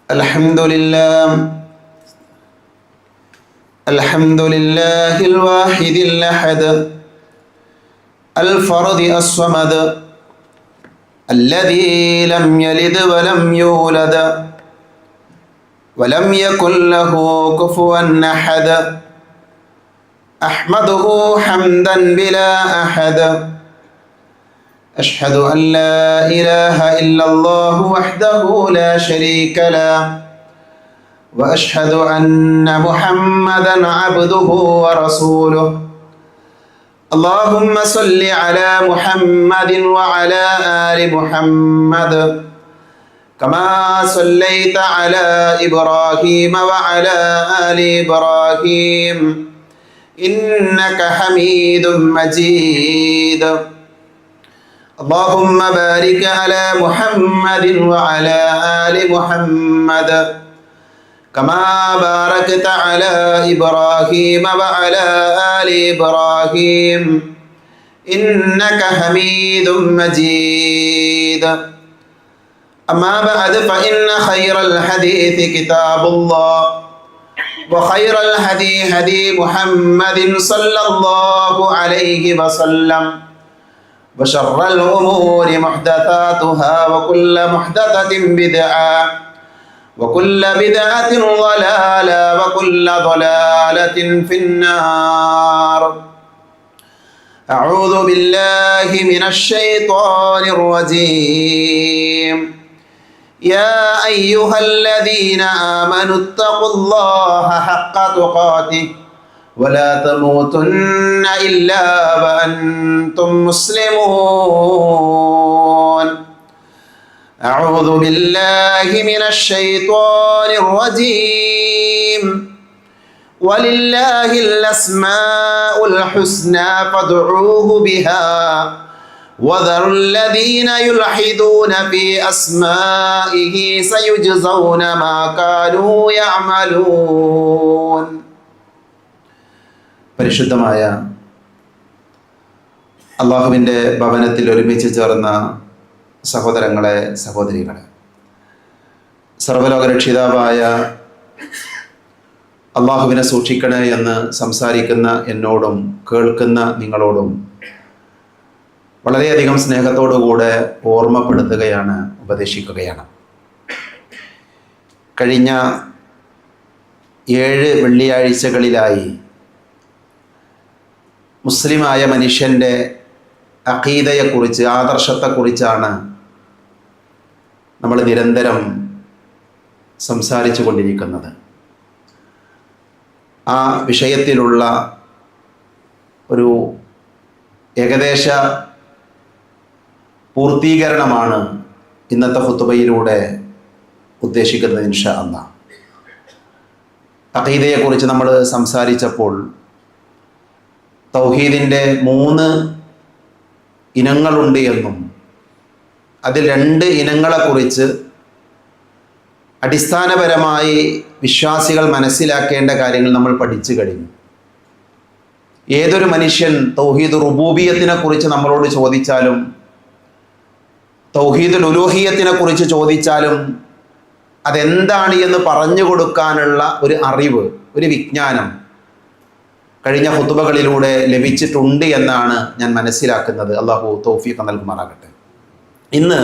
الحمد لله الواحد الأحد الفرد الصمد الذي لم يلد ولم يولد ولم يكن له كفوا أحد أحمده حمدا بلا أحد أشهد أن لا إله إلا الله وحده لا شريك له وأشهد أن محمدا عبده ورسوله اللهم صل على محمد وعلى آل محمد كما صليت على إبراهيم وعلى آل إبراهيم إنك حميد مجيد اللهم بارك على محمد وعلى آل محمد كما باركت على إبراهيم وعلى آل إبراهيم إنك حميد مجيد أما بعد فإن خير الحديث كتاب الله وخير الهدي هدي محمد صلى الله عليه وسلم وشر الأمور محدثاتها وكل محدثة بدعة وكل بدعة ضلالة وكل ضلالة في النار أعوذ بالله من الشيطان الرجيم يا أيها الذين آمنوا اتقوا الله حق تقاته ولا تموتن إلا وأنتم مسلمون أعوذ بالله من الشيطان الرجيم ولله الأسماء الحسنى فادعوه بها وذروا الذين يلحدون في أسمائه سيجزون ما كانوا يعملون. പരിശുദ്ധമായ അള്ളാഹുവിൻ്റെ ഭവനത്തിൽ ഒരുമിച്ച് ചേർന്ന സഹോദരങ്ങളെ, സഹോദരികളെ, സർവ്വലോകരക്ഷിതാവായ അള്ളാഹുവിനെ സൂക്ഷിക്കണേ എന്ന് സംസാരിക്കുന്ന എന്നോടും കേൾക്കുന്ന നിങ്ങളോടും വളരെയധികം സ്നേഹത്തോടുകൂടെ ഓർമ്മപ്പെടുത്തുകയാണ്, ഉപദേശിക്കുകയാണ്. കഴിഞ്ഞ 7 വെള്ളിയാഴ്ചകളിലായി മുസ്ലിമായ മനുഷ്യൻ്റെ അഖീദയെക്കുറിച്ച്, ആദർശത്തെക്കുറിച്ചാണ് നമ്മൾ നിരന്തരം സംസാരിച്ചു കൊണ്ടിരിക്കുന്നത്. ആ വിഷയത്തിലുള്ള ഒരു ഏകദേശ പൂർത്തീകരണമാണ് ഇന്നത്തെ ഖുതുബയിലൂടെ ഉദ്ദേശിക്കുന്നത് ഇൻഷാ അല്ലാഹ്. അഖീദയെക്കുറിച്ച് നമ്മൾ സംസാരിച്ചപ്പോൾ തൗഹീദിൻ്റെ 3 ഇനങ്ങളുണ്ട് എന്നും അതിൽ 2 ഇനങ്ങളെക്കുറിച്ച് അടിസ്ഥാനപരമായി വിശ്വാസികൾ മനസ്സിലാക്കേണ്ട കാര്യങ്ങൾ നമ്മൾ പഠിച്ചു കഴിഞ്ഞു. ഏതൊരു മനുഷ്യൻ തൗഹീദ് റുബൂബിയത്തിനെ കുറിച്ച് നമ്മളോട് ചോദിച്ചാലും തൗഹീദുൽ ഉലൂഹിയത്തിനെ കുറിച്ച് ചോദിച്ചാലും അതെന്താണ് എന്ന് പറഞ്ഞു കൊടുക്കാനുള്ള ഒരു അറിവ്, ഒരു വിജ്ഞാനം കഴിഞ്ഞ ഖുതുബകളിലൂടെ ലഭിച്ചിട്ടുണ്ട് എന്നാണ് ഞാൻ മനസ്സിലാക്കുന്നത്. അള്ളാഹു തൗഫീഖ് നൽകുമാറാകട്ടെ. ഇന്ന്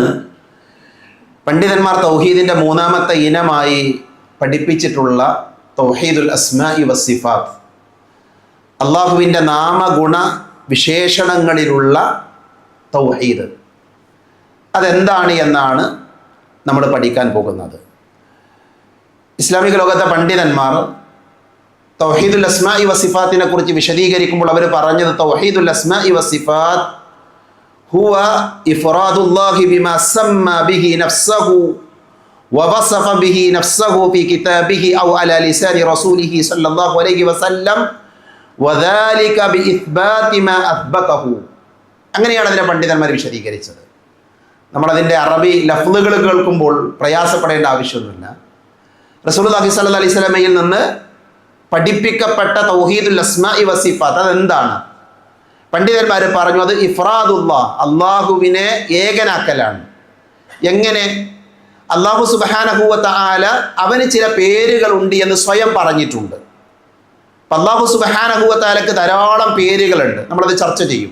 പണ്ഡിതന്മാർ തൗഹീദിൻ്റെ 3ാമത്തെ ഇനമായി പഠിപ്പിച്ചിട്ടുള്ള തൗഹീദുൽ അസ്മാഇ വസ്സിഫാത്ത്, അള്ളാഹുവിൻ്റെ നാമഗുണ വിശേഷണങ്ങളിലുള്ള തൗഹീദ്, അതെന്താണ് എന്നാണ് നമ്മൾ പഠിക്കാൻ പോകുന്നത്. ഇസ്ലാമിക ലോകത്തെ പണ്ഡിതന്മാർ തൗഹീദുൽ അസ്മാഇ വസിഫാത്തിനെ കുറിച്ച് വിശദീകരിക്കുമ്പോൾ അവർ പറഞ്ഞത് തൗഹീദുൽ അസ്മാഇ വസിഫാത്ത് ഹുവ ഇഫ്റാദുല്ലാഹി ബിമാ സമ്മ ബിഹി നഫ്സഹു വവസഫ ബിഹി നഫ്സഹു ഫീ കിതാബിഹി ഔ അലാ ലിസാനി റസൂലിഹി സ്വല്ലല്ലാഹു അലൈഹി വസല്ലം വദാലിക ബിഇത്ബാതി മാ അത്ബതഹു. അങ്ങനെയാണ് അതിനെ പണ്ഡിതന്മാർ വിശദീകരിച്ചത്. നമ്മളതിൻ്റെ അറബി ലഫ്ളുകൾ കേൾക്കുമ്പോൾ പ്രയാസപ്പെടേണ്ട ആവശ്യമൊന്നുമില്ല. റസൂലുള്ളാഹി സ്വല്ലല്ലാഹു അലൈഹി വസല്ലമയിൽ നിന്ന് പഠിപ്പിക്കപ്പെട്ട തൗഹീദുൽ അസ്മാഇ വസിഫാത്ത് അതെന്താണ്? പണ്ഡിതന്മാർ പറഞ്ഞു, അത് ഇഫ്റാദുല്ലാഹ്, അള്ളാഹുവിനെ ഏകനാക്കലാണ്. എങ്ങനെ? അല്ലാഹു സുബ്ഹാനഹു വ തആല അവന് ചില പേരുകളുണ്ട് എന്ന് സ്വയം പറഞ്ഞിട്ടുണ്ട്. അല്ലാഹു സുബ്ഹാനഹു വ തആലക്ക് ധാരാളം പേരുകളുണ്ട്, നമ്മളത് ചർച്ച ചെയ്യും.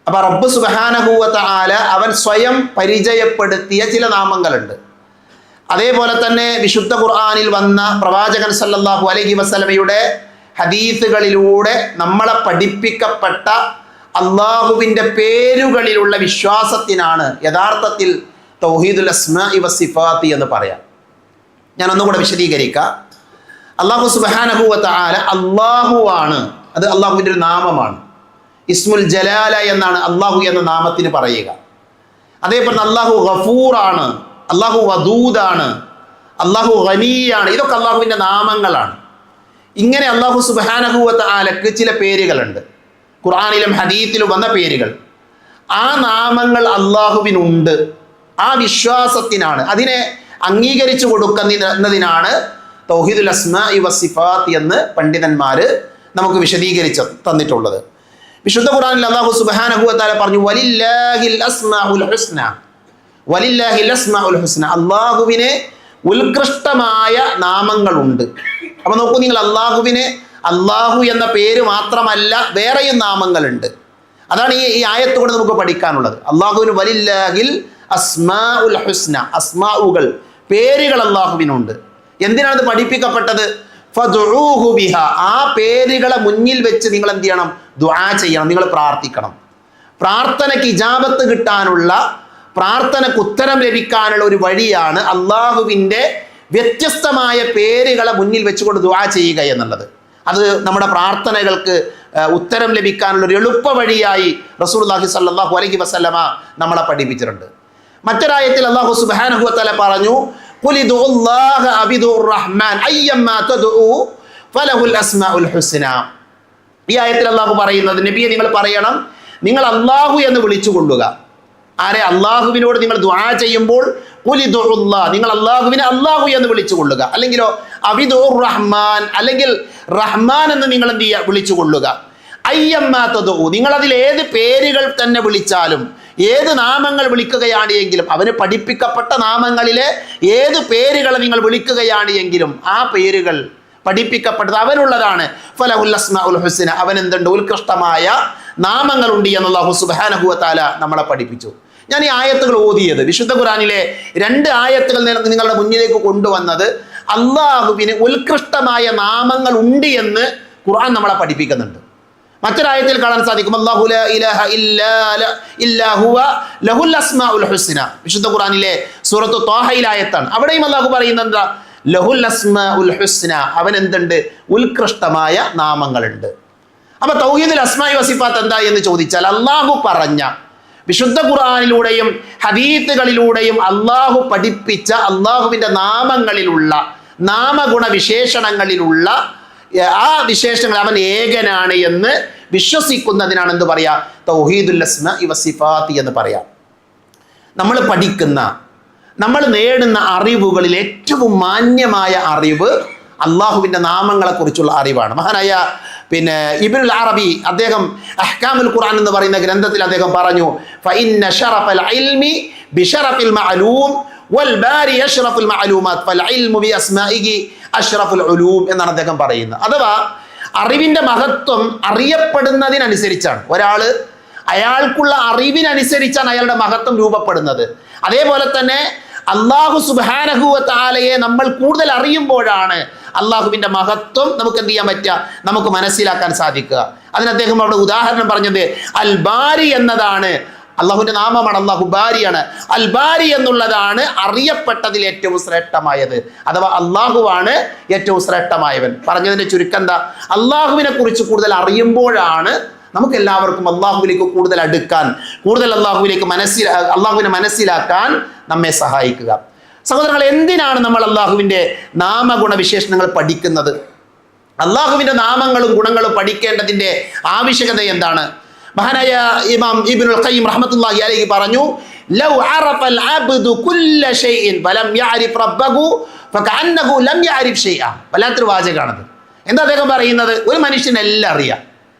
അപ്പൊ റബ്ബ് സുബ്ഹാനഹു വ തആല അവൻ സ്വയം പരിചയപ്പെടുത്തിയ ചില നാമങ്ങളുണ്ട്. അതേപോലെ തന്നെ വിശുദ്ധ ഖുർആനിൽ വന്ന പ്രവാചകൻ സല്ലല്ലാഹു അലൈഹി വസല്ലമയുടെ ഹദീസുകളിലൂടെ നമ്മളെ പഠിപ്പിക്കപ്പെട്ട അള്ളാഹുവിൻ്റെ പേരുകളിലുള്ള വിശ്വാസത്തിനാണ് യഥാർത്ഥത്തിൽ തൗഹീദുൽ അസ്മാഇ വസ്സിഫാത്തി എന്ന് പറയാം. ഞാൻ ഒന്നുകൂടെ വിശദീകരിക്കാം. അല്ലാഹു സുബ്ഹാനഹു വ തആല അള്ളാഹുവാണ്, അത് അള്ളാഹുവിൻ്റെ ഒരു നാമമാണ്. ഇസ്മുൽ ജലാല എന്നാണ് അള്ളാഹു എന്ന നാമത്തിന് പറയുക. അതേപോലെ അള്ളാഹു ഗഫൂറാണ്, അള്ളാഹു വദൂദാണ്, അള്ളാഹു ഗനിയാണ്. ഇതൊക്കെ അള്ളാഹുവിൻ്റെ നാമങ്ങളാണ്. ഇങ്ങനെ അള്ളാഹു സുബ്ഹാനഹു വ തആലക്ക് ചില പേരുകളുണ്ട്, ഖുർആനിലും ഹദീസിലും വന്ന പേരുകൾ. ആ നാമങ്ങൾ അള്ളാഹുവിനുണ്ട്, ആ വിശ്വാസത്തിനാണ്, അതിനെ അംഗീകരിച്ചു കൊടുക്കുന്നതിനാണ് തൗഹീദുൽ അസ്മാഇ വസ്സിഫാത്ത് എന്ന് പണ്ഡിതന്മാർ നമുക്ക് വിശദീകരിച്ച് തന്നിട്ടുള്ളത്. വിശുദ്ധ ഖുർആനിൽ അല്ലാഹു സുബ്ഹാനഹു വ തആല പറഞ്ഞു വലില്ലാഹിൽ അസ്മാഉൽ ഹുസ്ന, വലില്ലാഹിൽ അസ്മാഉൽ ഹുസ്ന, അള്ളാഹുവിന് ഉത്കൃഷ്ടമായ നാമങ്ങളുണ്ട്. അപ്പൊ നോക്കൂ നിങ്ങൾ, അള്ളാഹുവിന് അള്ളാഹു എന്ന പേര് മാത്രമല്ല വേറെയും നാമങ്ങളുണ്ട്. അതാണ് ഈ ആയത്ത് കൊണ്ട് നമുക്ക് പഠിക്കാനുള്ളത്. അള്ളാഹുവിന് വലില്ലാഹിൽ അസ്മാഉൽ ഹുസ്ന, അസ്മാഉകൾ, പേരുകൾ അള്ളാഹുവിനുണ്ട്. എന്തിനാണ് ഇത് പഠിപ്പിക്കപ്പെട്ടത്? ഫദ്ഉഹു ബിഹ, ആ പേരുകളെ മുന്നിൽ വെച്ച് നിങ്ങൾ എന്ത് ചെയ്യണം? ദുആ ചെയ്യണം, നിങ്ങൾ പ്രാർത്ഥിക്കണം. പ്രാർത്ഥനയ്ക്ക് ഇജാബത്ത് കിട്ടാനുള്ള, പ്രാർത്ഥനയ്ക്ക് ഉത്തരം ലഭിക്കാനുള്ള ഒരു വഴിയാണ് അള്ളാഹുവിൻ്റെ വ്യത്യസ്തമായ പേരുകളെ മുന്നിൽ വെച്ചുകൊണ്ട് ദുആ ചെയ്യുക എന്നുള്ളത്. അത് നമ്മുടെ പ്രാർത്ഥനകൾക്ക് ഉത്തരം ലഭിക്കാനുള്ള ഒരു എളുപ്പ വഴിയായി റസൂലുള്ളാഹി സ്വല്ലല്ലാഹു അലൈഹി വസല്ലമ നമ്മളെ പഠിപ്പിച്ചിട്ടുണ്ട്. മറ്റൊരായത്തിൽ അല്ലാഹു സുബ്ഹാനഹു വ തആല പറഞ്ഞു ഖുൽ ഇദുല്ലാഹ അബിദുർ റഹ്മാൻ അയ്യമ്മാ തദ്ഉ ഫലഹുൽ അസ്മാഉൽ ഹുസ്ന. ഈ ആയത്തിൽ അല്ലാഹു പറയുന്നത്, നബിയെ നിങ്ങൾ പറയണം, നിങ്ങൾ അല്ലാഹു എന്ന് വിളിച്ചു കൊള്ളുക. ആരെ? അള്ളാഹുവിനോട് നിങ്ങൾ ദുആ ചെയ്യുമ്പോൾ ഖുൽ ഇദുല്ലാഹ, നിങ്ങൾ അള്ളാഹുവിനെ അല്ലാഹു എന്ന് വിളിച്ചു കൊള്ളുക. അല്ലെങ്കിലോ അബിദുർ റഹ്മാൻ, അല്ലെങ്കിൽ റഹ്മാൻ എന്ന് നിങ്ങൾ എന്ത് ചെയ്യുക? വിളിച്ചു കൊള്ളുക. അയ്യമ്മാ തദ്ഉ, നിങ്ങൾ അതിൽ ഏത് പേരുകൾ തന്നെ വിളിച്ചാലും, ഏത് നാമങ്ങൾ വിളിക്കുകയാണ് എങ്കിലും, അവന് പഠിപ്പിക്കപ്പെട്ട നാമങ്ങളിലെ ഏത് പേരുകളെ നിങ്ങൾ വിളിക്കുകയാണ് എങ്കിലും ആ പേരുകൾ പഠിപ്പിക്കപ്പെട്ടത് അവനുള്ളതാണ്. ഫലഹുൽ അസ്മാഉൽ ഹുസ്ന, അവൻ എന്തുണ്ട്? ഉത്കൃഷ്ടമായ നാമങ്ങളുണ്ട് എന്ന് അല്ലാഹു സുബ്ഹാനഹു വ തആല നമ്മളെ പഠിപ്പിച്ചു. ഞാൻ ഈ ആയത്തുകൾ ഓതിയത്, വിശുദ്ധ ഖുർആനിലെ 2 ആയത്തുകൾ നിങ്ങളുടെ മുന്നിലേക്ക് കൊണ്ടുവന്നത് അള്ളാഹുവിന് ഉത്കൃഷ്ടമായ നാമങ്ങൾ ഉണ്ട് എന്ന് ഖുർആൻ നമ്മളെ പഠിപ്പിക്കുന്നുണ്ട്. മറ്റൊരായത്തിൽ കാണാൻ സാധിക്കും അല്ലാഹു ലാ ഇലാഹ ഇല്ലാ ഹുവ ലഹുൽ അസ്മാഉൽ ഹുസ്ന. വിശുദ്ധ ഖുർആനിലെ സൂറത്തു ത്വാഹയിലെ ആയത്താണ്. അവിടെയും അല്ലാഹു പറയുന്നത് എന്താ? ലഹുൽ അസ്മാഉൽ ഹുസ്ന, അവൻ എന്തുണ്ട്? ഉത്കൃഷ്ടമായ നാമങ്ങളുണ്ട്. അപ്പൊ തൗഹീദുൽ അസ്മാഇ വസിഫാത്ത് എന്താ എന്ന് ചോദിച്ചാൽ, അല്ലാഹു പറഞ്ഞ, വിശുദ്ധ ഖുർആനിലൂടെയും ഹദീസുകളിലൂടെയും അല്ലാഹു പഠിപ്പിച്ച അല്ലാഹുവിൻ്റെ നാമങ്ങളിലുള്ള, നാമഗുണ വിശേഷണങ്ങളിലുള്ള ആ വിശേഷങ്ങൾ അവൻ ഏകനാണ് എന്ന് വിശ്വസിക്കുന്നതിനാണ് എന്ത് പറയാ? തൗഹീദുൽ അസ്മാഇ വസിഫാത്ത് എന്ന് പറയാം. നമ്മൾ പഠിക്കുന്ന, നമ്മൾ നേടുന്ന അറിവുകളിൽ ഏറ്റവും മാന്യമായ അറിവ് അള്ളാഹുവിൻ്റെ നാമങ്ങളെ കുറിച്ചുള്ള അറിവാണ്. മഹാനായ ഇബ്നുൽ അറബി അദ്ദേഹം അഹ്കാമുൽ ഖുർആൻ എന്ന് പറയുന്ന ഗ്രന്ഥത്തിൽ അദ്ദേഹം പറഞ്ഞു ഫഇന്ന ശറഫൽ ഇൽമി ബിശറഫിൽ മഅലൂം വൽ ബാരി അഷ്റഫുൽ മഅലൂമാത്ത് ഫൽ ഇൽമു ബി അസ്മാഇഹി അഷ്റഫുൽ ഉലൂം എന്നാണ് അദ്ദേഹം പറയുന്നത്. അഥവാ അറിവിൻ്റെ മഹത്വം അറിയപ്പെടുന്നതിനനുസരിച്ചാണ്. ഒരാൾ അയാൾക്കുള്ള അറിവിനനുസരിച്ചാണ് അയാളുടെ മഹത്വം രൂപപ്പെടുന്നത്. അതേപോലെ തന്നെ അല്ലാഹു സുബ്ഹാനഹു വ തആലയെ നമ്മൾ കൂടുതൽ അറിയുമ്പോഴാണ് അള്ളാഹുവിൻ്റെ മഹത്വം നമുക്ക് എന്ത് ചെയ്യാൻ പറ്റുക? നമുക്ക് മനസ്സിലാക്കാൻ സാധിക്കുക. അതിന് അദ്ദേഹം അവിടെ ഉദാഹരണം പറഞ്ഞത് അൽ ബാരി എന്നതാണ്. അള്ളാഹുവിൻ്റെ നാമമാണ്, അള്ളാഹു ബാരിയാണ്. അൽ ബാരി എന്നുള്ളതാണ് അറിയപ്പെട്ടതിൽ ഏറ്റവും ശ്രേഷ്ഠമായത്. അഥവാ അള്ളാഹുവാണ് ഏറ്റവും ശ്രേഷ്ഠമായവൻ. പറഞ്ഞതിൻ്റെ ചുരുക്കം എന്താ? അള്ളാഹുവിനെ കുറിച്ച് കൂടുതൽ അറിയുമ്പോഴാണ് നമുക്ക് എല്ലാവർക്കും അള്ളാഹുവിലേക്ക് കൂടുതൽ അടുക്കാൻ, കൂടുതൽ അള്ളാഹുവിനെ മനസ്സിലാക്കാൻ നമ്മെ സഹായിക്കുക. സഹോദരങ്ങൾ, എന്തിനാണ് നമ്മൾ അള്ളാഹുവിൻ്റെ നാമഗുണ വിശേഷണങ്ങൾ പഠിക്കുന്നത്? അള്ളാഹുവിൻ്റെ നാമങ്ങളും ഗുണങ്ങളും പഠിക്കേണ്ടതിൻ്റെ ആവശ്യകത എന്താണ്? മഹാനായ ഇമാം ഇബ്നുൽ ഖയ്യിം റഹ്മത്തുള്ളാഹി അലൈഹി പറഞ്ഞു ലൗ അറഫൽ അബ്ദു കുല്ല ഷൈഇൻ വലം യഅരിഫ് റബ്ബഹു ഫകഅന്നഹു ലം യഅരിഫ് ഷൈഅ. വല്ലാത്തൊരു വാചകമാണത്. എന്താ അദ്ദേഹം പറയുന്നത്? ഒരു മനുഷ്യനെല്ലാം അറിയാം.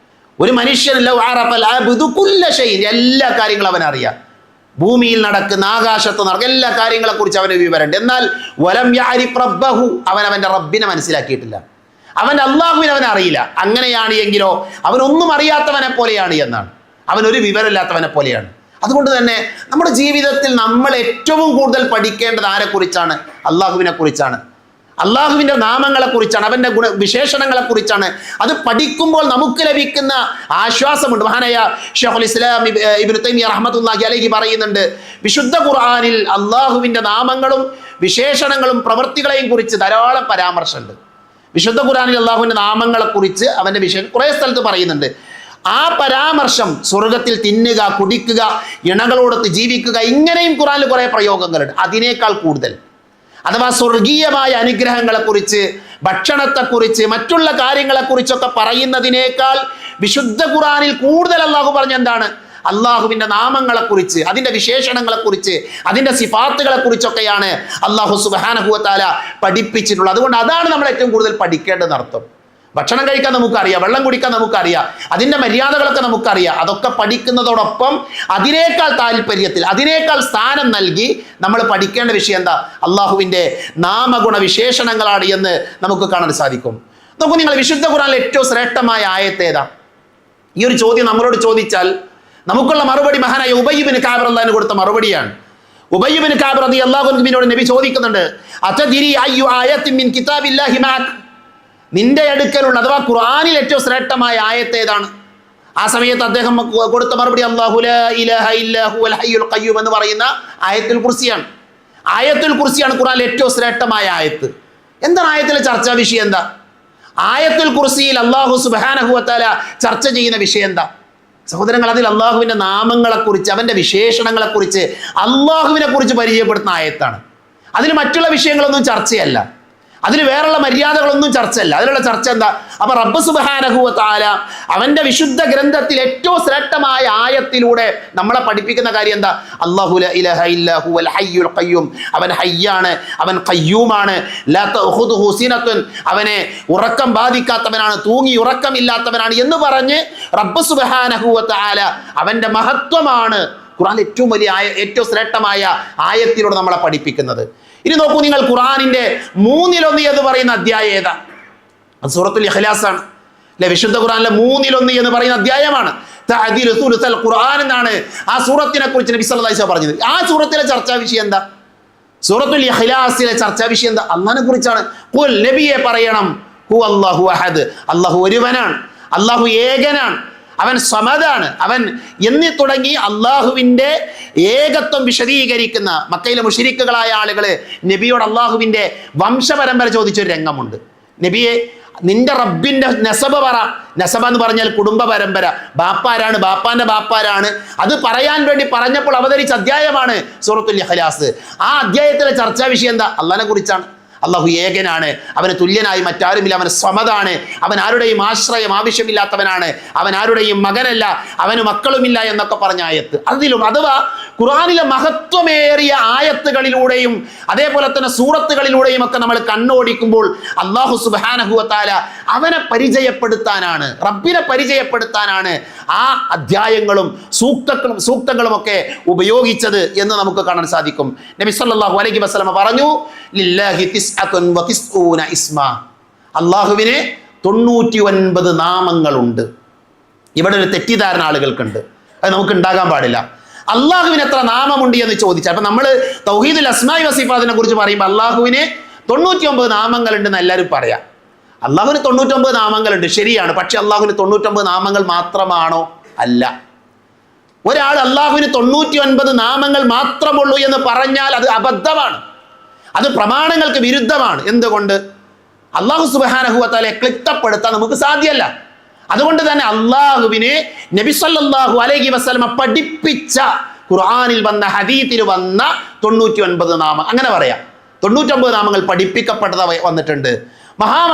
ഒരു മനുഷ്യൻ ലൗ അറഫൽ അബ്ദു കുല്ല ഷൈഇൻ, എല്ലാ കാര്യങ്ങളും അവൻ അറിയാം. ഭൂമിയിൽ നടക്കുന്ന, ആകാശത്ത് നടക്കുന്ന എല്ലാ കാര്യങ്ങളെക്കുറിച്ച് അവന് വിവരമുണ്ട്. എന്നാൽ വലം യഅരിഫ് റബ്ബഹു, അവൻ്റെ റബ്ബിനെ മനസ്സിലാക്കിയിട്ടില്ല. അവൻ്റെ അള്ളാഹുവിനെ അവൻ അറിയില്ല. അങ്ങനെയാണ് എങ്കിലോ അവനൊന്നും അറിയാത്തവനെ പോലെയാണ് എന്നാണ്, അവനൊരു വിവരമില്ലാത്തവനെ പോലെയാണ്. അതുകൊണ്ട് തന്നെ നമ്മുടെ ജീവിതത്തിൽ നമ്മൾ ഏറ്റവും കൂടുതൽ പഠിക്കേണ്ടത് ആരെക്കുറിച്ചാണ്? അള്ളാഹുവിനെ കുറിച്ചാണ്, അള്ളാഹുവിൻ്റെ നാമങ്ങളെക്കുറിച്ചാണ്, അവൻ്റെ വിശേഷണങ്ങളെക്കുറിച്ചാണ്. അത് പഠിക്കുമ്പോൾ നമുക്ക് ലഭിക്കുന്ന ആശ്വാസമുണ്ട്. മഹാനായ ശൈഖുൽ ഇസ്ലാം ഇബ്നു തൈമിയ്യ റഹ്മത്തുള്ളാഹി അലൈഹി പറയുന്നുണ്ട്, വിശുദ്ധ ഖുർആനിൽ അള്ളാഹുവിൻ്റെ നാമങ്ങളും വിശേഷണങ്ങളും പ്രവൃത്തികളെയും കുറിച്ച് ധാരാളം പരാമർശമുണ്ട്. വിശുദ്ധ ഖുർആനിൽ അള്ളാഹുവിൻ്റെ നാമങ്ങളെക്കുറിച്ച് അവൻ്റെ വിശേഷം കുറേ സ്ഥലത്ത് പറയുന്നുണ്ട്. ആ പരാമർശം സ്വർഗത്തിൽ തിന്നുക, കുടിക്കുക, ഇണകളോടൊത്ത് ജീവിക്കുക, ഇങ്ങനെയും ഖുർആനിൽ കുറേ പ്രയോഗങ്ങളുണ്ട്. അതിനേക്കാൾ കൂടുതൽ, അഥവാ സ്വർഗീയമായ അനുഗ്രഹങ്ങളെക്കുറിച്ച്, ഭക്ഷണത്തെക്കുറിച്ച്, മറ്റുള്ള കാര്യങ്ങളെക്കുറിച്ചൊക്കെ പറയുന്നതിനേക്കാൾ വിശുദ്ധ ഖുർആനിൽ കൂടുതൽ അള്ളാഹു പറഞ്ഞെന്താണ്? അള്ളാഹുവിൻ്റെ നാമങ്ങളെക്കുറിച്ച്, അതിൻ്റെ വിശേഷണങ്ങളെക്കുറിച്ച്, അതിൻ്റെ സിഫാത്തുകളെക്കുറിച്ചൊക്കെയാണ് അള്ളാഹു സുബ്ഹാനഹു വ തആല പഠിപ്പിച്ചിട്ടുള്ളത്. അതുകൊണ്ട് അതാണ് നമ്മൾ ഏറ്റവും കൂടുതൽ പഠിക്കേണ്ടതെന്ന് അർത്ഥം. ഭക്ഷണം കഴിക്കാൻ നമുക്കറിയാം, വെള്ളം കുടിക്കാൻ നമുക്കറിയാം, അതിൻ്റെ മര്യാദകളൊക്കെ നമുക്കറിയാം. അതൊക്കെ പഠിക്കുന്നതോടൊപ്പം അതിനേക്കാൾ താല്പര്യത്തിൽ, അതിനേക്കാൾ സ്ഥാനം നൽകി നമ്മൾ പഠിക്കേണ്ട വിഷയം എന്താ? അള്ളാഹുവിൻ്റെ നാമഗുണ വിശേഷണങ്ങളാണ് എന്ന് നമുക്ക് കാണാൻ സാധിക്കും. നോക്കൂ നിങ്ങൾ, വിശുദ്ധ ഖുർആനിലെ ഏറ്റവും ശ്രേഷ്ഠമായ ആയത്ത് ഏതാ? ഈ ഒരു ചോദ്യം നമ്മളോട് ചോദിച്ചാൽ നമുക്കുള്ള മറുപടി മഹാനായ ഉബയ്യ് ഇബ്നു കഅബ് റളിയല്ലാഹു കൊടുത്ത മറുപടിയാണ്. ഉബയ്യ് ഇബ്നു കഅബ് റളിയല്ലാഹു അൻഹുവിനോട് നബി ചോദിക്കുന്നുണ്ട്, അതദിരി അയ്യു ആയത്തിൻ മിൻ കിതാബില്ലാഹി മഅക്, നിന്റെ അടുക്കലുള്ള അഥവാ ഖുർആനിൽ ഏറ്റവും ശ്രേഷ്ഠമായ ആയത്ത് ഏതാണ്? ആ സമയത്ത് അദ്ദേഹം കൊടുത്ത മറുപടി അല്ലാഹു ലാ ഇലാഹ ഇല്ലാ ഹുവൽ ഹയ്യുൽ ഖയ്യൂം എന്ന് പറയുന്ന ആയത്തുൽ കുർസിയാണ്. ആയത്തുൽ കുർസിയാണ് ഖുർആനിലെ ഏറ്റവും ശ്രേഷ്ഠമായ ആയത്ത്. എന്താണ് ആയത്തിലെ ചർച്ചാ വിഷയം? എന്താ ആയത്തുൽ കുർസിയിൽ അല്ലാഹു സുബ്ഹാനഹു വ തആല ചർച്ച ചെയ്യുന്ന വിഷയം? എന്താ സഹോദരങ്ങൾ? അതിൽ അള്ളാഹുവിൻ്റെ നാമങ്ങളെക്കുറിച്ച്, അവൻ്റെ വിശേഷണങ്ങളെക്കുറിച്ച്, അള്ളാഹുവിനെ കുറിച്ച് പരിചയപ്പെടുത്തുന്ന ആയത്താണ്. അതിൽ മറ്റുള്ള വിഷയങ്ങളൊന്നും ചർച്ചയല്ല, അതിൽ വേറുള്ള മര്യാദകളൊന്നും ചർച്ചയല്ല. അതിലുള്ള ചർച്ച എന്താ? അപ്പൊ റബ്ബ് സുബ്ഹാനഹു വ തആല അവൻ്റെ വിശുദ്ധ ഗ്രന്ഥത്തിൽ ഏറ്റവും ശ്രേഷ്ഠമായ ആയത്തിലൂടെ നമ്മളെ പഠിപ്പിക്കുന്ന കാര്യം എന്താ? അല്ലാഹു ലാ ഇലാഹ ഇല്ലാ ഹുവൽ ഹയ്യുൽ ഖയ്യൂം, അവൻ ഹയ്യാണ്, അവൻ ഖയ്യൂമാണ്. ലാ തഖുദുഹു സിനത്തുൻ, അവനെ ഉറക്കം ബാധിക്കാത്തവനാണ്, തൂങ്ങി ഉറക്കമില്ലാത്തവനാണ് എന്ന് പറഞ്ഞ് റബ്ബ് സുബ്ഹാനഹു വ തആല അവൻ്റെ മഹത്വമാണ് ഖുർആൻ ഏറ്റവും വലിയ ഏറ്റവും ശ്രേഷ്ഠമായ ആയത്തിലൂടെ നമ്മളെ പഠിപ്പിക്കുന്നത്. ഇനി നോക്കൂ നിങ്ങൾ, ഖുർആനിന്റെ 1/3 എന്ന് പറയുന്ന അധ്യായം ഏതാ? അത് സൂറത്തുൽ ഇഖ്ലാസ് ആണ് അല്ലെ? വിശുദ്ധ ഖുർആനിലെ 1/3 എന്ന് പറയുന്ന അധ്യായമാണ്. തഅദീലു സുലുസൽ ഖുർആൻ എന്നാണ് ആ സൂറത്തിനെ കുറിച്ച് നബി സല്ലല്ലാഹു അലൈഹി വസല്ലം പറഞ്ഞത്. ആ സൂറത്തിലെ ചർച്ചാ വിഷയം എന്താ? സൂറത്തുൽ ഇഖ്ലാസിലെ ചർച്ചാ വിഷയം എന്താ? അല്ലാഹുവിനെ കുറിച്ചാണ്. ഖുൽ, നബിയെ പറയണം, ഹു അല്ലാഹു അഹദ്, അല്ലാഹു ഒരുവനാണ്, അല്ലാഹു ഏകനാണ്, അവൻ സമദാണ്, അവൻ എന്നീ തുടങ്ങി അള്ളാഹുവിൻ്റെ ഏകത്വം വിശദീകരിക്കുന്ന മക്കയിലെ മുശ്രിക്കുകളായ ആളുകൾ നബിയോട് അള്ളാഹുവിൻ്റെ വംശപരമ്പര ചോദിച്ചൊരു രംഗമുണ്ട്. നബിയെ, നിന്റെ റബ്ബിൻ്റെ നെസബ് പറ. നെസബ എന്ന് പറഞ്ഞാൽ കുടുംബ പരമ്പര, ബാപ്പാരാണ്, ബാപ്പാന്റെ ബാപ്പാരാണ്. അത് പറയാൻ വേണ്ടി പറഞ്ഞപ്പോൾ അവതരിച്ച അധ്യായമാണ് സൂറത്തുൽ ഇഖ്ലാസ്. ആ അധ്യായത്തിലെ ചർച്ചാ വിഷയം എന്താ? അള്ളാഹിനെ കുറിച്ചാണ്. അള്ളാഹു ഏകനാണ്, അവന് തുല്യനായി മറ്റാരുമില്ല, അവൻ സമദാണ്, അവൻ ആരുടെയും ആശ്രയം ആവശ്യമില്ലാത്തവനാണ്, അവൻ ആരുടെയും മകനല്ല, അവന് മക്കളുമില്ല എന്നൊക്കെ പറഞ്ഞ ആയത്ത്. അതിലും അഥവാ ഖുർആനിലെ മഹത്വമേറിയ ആയത്തുകളിലൂടെയും അതേപോലെ തന്നെ സൂറത്തുകളിലൂടെയും ഒക്കെ നമ്മൾ കണ്ണോടിക്കുമ്പോൾ അല്ലാഹു സുബ്ഹാനഹു വ തആല അവനെ പരിചയപ്പെടുത്താനാണ്, റബ്ബിനെ പരിചയപ്പെടുത്താനാണ് ആ അധ്യായങ്ങളും സൂക്തങ്ങളും ഒക്കെ ഉപയോഗിച്ചത് എന്ന് നമുക്ക് കാണാൻ സാധിക്കും. നബി സല്ലല്ലാഹു അലൈഹി വസല്ലം പറഞ്ഞു, ലില്ലാഹി തിസ്അത്തുൻ വതിസ്ഊന ഇസ്മാ, അല്ലാഹുവിന് 99 നാമങ്ങളുണ്ട്. ഇവിടെ ഒരു തെറ്റിദ്ധാരണ ആളുകൾക്കുണ്ട്, അത് നമുക്ക് ഉണ്ടാകാൻ പാടില്ല. അള്ളാഹുവിന് എത്ര നാമമുണ്ട് എന്ന് ചോദിച്ചാൽ, അപ്പൊ നമ്മൾ തൗഹീദുൽ അസ്മാഇ വസിഫാത്തിനെ കുറിച്ച് പറയുമ്പോൾ അള്ളാഹുവിന് 99 നാമങ്ങളുണ്ടെന്ന് എല്ലാവരും പറയാം. അള്ളാഹുവിന് 99 നാമങ്ങളുണ്ട്, ശരിയാണ്. പക്ഷെ അള്ളാഹുവിന് 99 നാമങ്ങൾ മാത്രമാണോ? അല്ല. ഒരാൾ അള്ളാഹുവിന് 99 നാമങ്ങൾ മാത്രമുള്ളൂ എന്ന് പറഞ്ഞാൽ അത് അബദ്ധമാണ്, അത് പ്രമാണങ്ങൾക്ക് വിരുദ്ധമാണ്. എന്തുകൊണ്ട്? അള്ളാഹു സുബ്ഹാനഹു വ തആലയെ ക്ലിപ്തപ്പെടുത്താൻ നമുക്ക് സാധ്യമല്ല. അതുകൊണ്ട് തന്നെ അള്ളാഹുവിനെ നബി സല്ലല്ലാഹു അലൈഹി വസല്ലമ പഠിപ്പിച്ച ഖുർആനിൽ വന്ന ഹദീസിൽ വന്ന 99 നാമം, അങ്ങനെ പറയാം, 99 നാമങ്ങൾ പഠിപ്പിക്കപ്പെട്ടത് വന്നിട്ടുണ്ട്.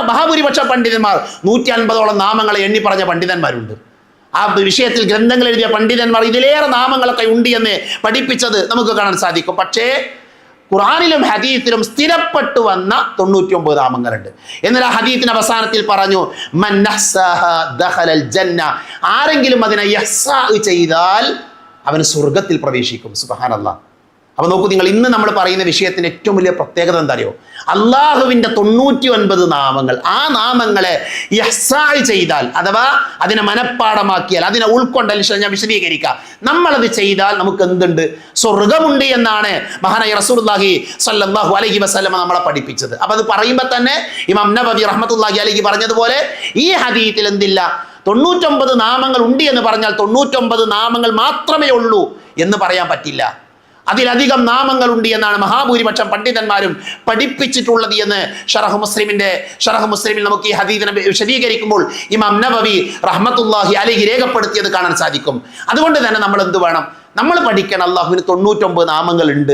മഹാഭൂരിപക്ഷ പണ്ഡിതന്മാർ 150ഓളം നാമങ്ങളെ എണ്ണി പറഞ്ഞ പണ്ഡിതന്മാരുണ്ട്. ആ വിഷയത്തിൽ ഗ്രന്ഥങ്ങൾ എഴുതിയ പണ്ഡിതന്മാർ ഇതിലേറെ നാമങ്ങളൊക്കെ ഉണ്ട് എന്ന് പഠിപ്പിച്ചത് നമുക്ക് കാണാൻ സാധിക്കും. പക്ഷേ ഖുർആനിലും ഹദീസിലും സ്ഥിരപ്പെട്ടു വന്ന 99 നാമങ്ങളുണ്ട്. എന്നാൽ ആ ഹദീസിന്റെ അവസാനത്തിൽ പറഞ്ഞു, മൻ നഹ്സാഹ ദഖലൽ ജന്ന, ആരെങ്കിലും അതിനെ യഹ്സാ ചെയ്താൽ അവന് സ്വർഗത്തിൽ പ്രവേശിക്കും. സുബ്ഹാനല്ലാഹ്. അപ്പോൾ നോക്കൂ നിങ്ങൾ, ഇന്ന് നമ്മൾ പറയുന്ന വിഷയത്തിൻ്റെ ഏറ്റവും വലിയ പ്രത്യേകത എന്താ അറിയോ? അള്ളാഹുവിൻ്റെ 99 നാമങ്ങൾ, ആ നാമങ്ങളെ ഇഹ്സാ ചെയ്താൽ, അഥവാ അതിനെ മനഃപ്പാടമാക്കിയാൽ, അതിനെ ഉൾക്കൊണ്ടാൽ, ഞാൻ വിശദീകരിക്കാം, നമ്മളത് ചെയ്താൽ നമുക്ക് എന്തുണ്ട്? സ്വർഗമുണ്ട് എന്നാണ് മഹാനായ റസൂലുള്ളാഹി സ്വല്ലല്ലാഹു അലൈഹി വസല്ലമ നമ്മളെ പഠിപ്പിച്ചത്. അപ്പോൾ അത് പറയുമ്പോൾ തന്നെ ഇമാം നബവി റഹ്മത്തുള്ളാഹി അലൈഹി പറഞ്ഞതുപോലെ ഈ ഹദീത്തിൽ എന്തില്ല? 99 നാമങ്ങൾ ഉണ്ട് എന്ന് പറഞ്ഞാൽ 99 നാമങ്ങൾ മാത്രമേ ഉള്ളൂ എന്ന് പറയാൻ പറ്റില്ല. അതിലധികം നാമങ്ങൾ ഉണ്ട് എന്നാണ് മഹാഭൂരിപക്ഷം പണ്ഡിതന്മാരും പഠിപ്പിച്ചിട്ടുള്ളത് എന്ന് ഷറഹ് മുസ്ലിമിൽ നമുക്ക് ഈ ഹദീസിനെ വിശദീകരിക്കുമ്പോൾ ഇമാം നബവി റഹ്മത്തുള്ളാഹി അലൈഹി രേഖപ്പെടുത്തിയത് കാണാൻ സാധിക്കും. അതുകൊണ്ട് തന്നെ നമ്മൾ എന്ത് വേണം? നമ്മൾ പഠിക്കണം, അള്ളാഹുവിന് 99 നാമങ്ങളുണ്ട്,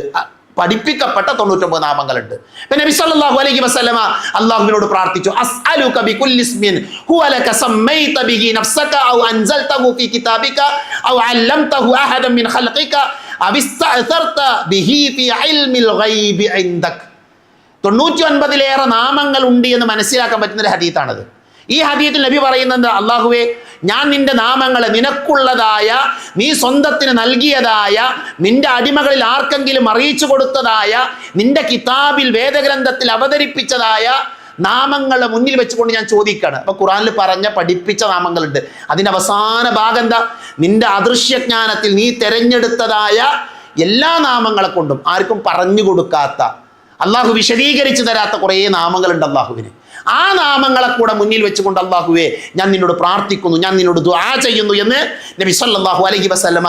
പഠിപ്പിക്കപ്പെട്ട 99 നാമങ്ങളുണ്ട്. പിന്നെ നബി സല്ലല്ലാഹു അലൈഹി വസല്ലമ അല്ലാഹുവിനോട് പ്രാർത്ഥിച്ചു, അസ്അലുക ബികുല്ലി ഇസ്മിൻ ഹുവ ലക സമ്മൈത ബിഹി നഫ്സക ഔ അൻസൽതഹു ഫീ കിതാബിക ഔ അല്ലംതഹു അഹദൻ മിൻ ഖൽഖിക ഔ ഇസ്തഅ്തർത ബിഹി ഫീ ഇൽമിൽ ഗൈബി ഇൻദക. 99-ലേറെ നാമങ്ങൾ ഉണ്ട് എന്ന് മനസ്സിലാക്കാൻ പറ്റുന്ന ഒരു ഹദീത്താണത്. ഈ ഹദീത്തിൽ നബി പറയുന്നത്, അല്ലാഹുവേ, ഞാൻ നിന്റെ നാമങ്ങളെ നിനക്കുള്ളതായ, നീ സ്വന്തത്തിന് നൽകിയതായ, നിന്റെ അടിമകളിൽ ആർക്കെങ്കിലും അറിയിച്ചു കൊടുത്തതായ, നിന്റെ കിതാബിൽ വേദഗ്രന്ഥത്തിൽ അവതരിപ്പിച്ചതായ നാമങ്ങളെ മുന്നിൽ വെച്ചുകൊണ്ട് ഞാൻ ചോദിക്കുകയാണ്. അപ്പൊ ഖുറാനിൽ പഠിപ്പിച്ച നാമങ്ങളുണ്ട്. അതിന്റെ അവസാന ഭാഗം എന്താ? നിന്റെ അദൃശ്യജ്ഞാനത്തിൽ നീ തെരഞ്ഞെടുത്തതായ എല്ലാ നാമങ്ങളെ കൊണ്ടും ആർക്കും പറഞ്ഞു കൊടുക്കാത്ത, അള്ളാഹു വിശദീകരിച്ചു തരാത്ത കുറേ നാമങ്ങളുണ്ട് അള്ളാഹുവിന്. ആ നാമങ്ങളെ കൂടെ മുന്നിൽ വെച്ചുകൊണ്ട്, അള്ളാഹുവേ, ഞാൻ നിന്നോട് പ്രാർത്ഥിക്കുന്നു, ഞാൻ നിന്നോട് ദുആ ചെയ്യുന്നു എന്ന് നബി സല്ലല്ലാഹു അലൈഹി വസല്ലമ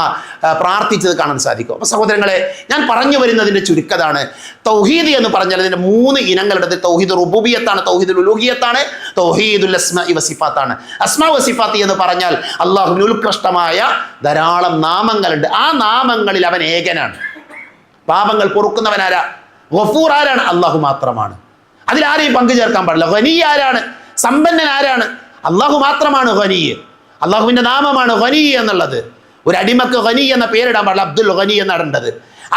പ്രാർത്ഥിച്ചത് കാണാൻ സാധിക്കും. അപ്പോൾ സഹോദരങ്ങളെ, ഞാൻ പറഞ്ഞു വരുന്നതിൻ്റെ ചുരുക്കതാണ്, തൗഹീദ് എന്ന് പറഞ്ഞാൽ അതിൻ്റെ 3 ഇനങ്ങളുണ്ട്. തൗഹീദ് റുബൂബിയത്താണ്, തൗഹീദുൽ ഉലൂഹിയത്താണ്, തൗഹീദുൽ അസ്മാഇ വസിഫാത്താണ്. അസ്മാ വസിഫാത്ത് എന്ന് പറഞ്ഞാൽ അള്ളാഹുവിന് ഉത്കൃഷ്ടമായ ധാരാളം നാമങ്ങളുണ്ട്. ആ നാമങ്ങളിൽ അവൻ ഏകനാണ്. പാപങ്ങൾ പൊറുക്കുന്നവനാരാ? ഗഫൂർ ആരാണ്? അള്ളാഹു മാത്രമാണ്. അതിലാരെയും പങ്കു ചേർക്കാൻ പാടില്ല. ഖനി ആരാണ്? സമ്പന്നൻ ആരാണ്? അള്ളാഹു മാത്രമാണ് ഖനി. അള്ളാഹുവിന്റെ നാമമാണ് ഖനി എന്നുള്ളത്. ഒരു അടിമക്ക് ഖനി എന്ന പേരിടാൻ പാടില്ല, അബ്ദുൽ ഖനി എന്നിടേണ്ടത്.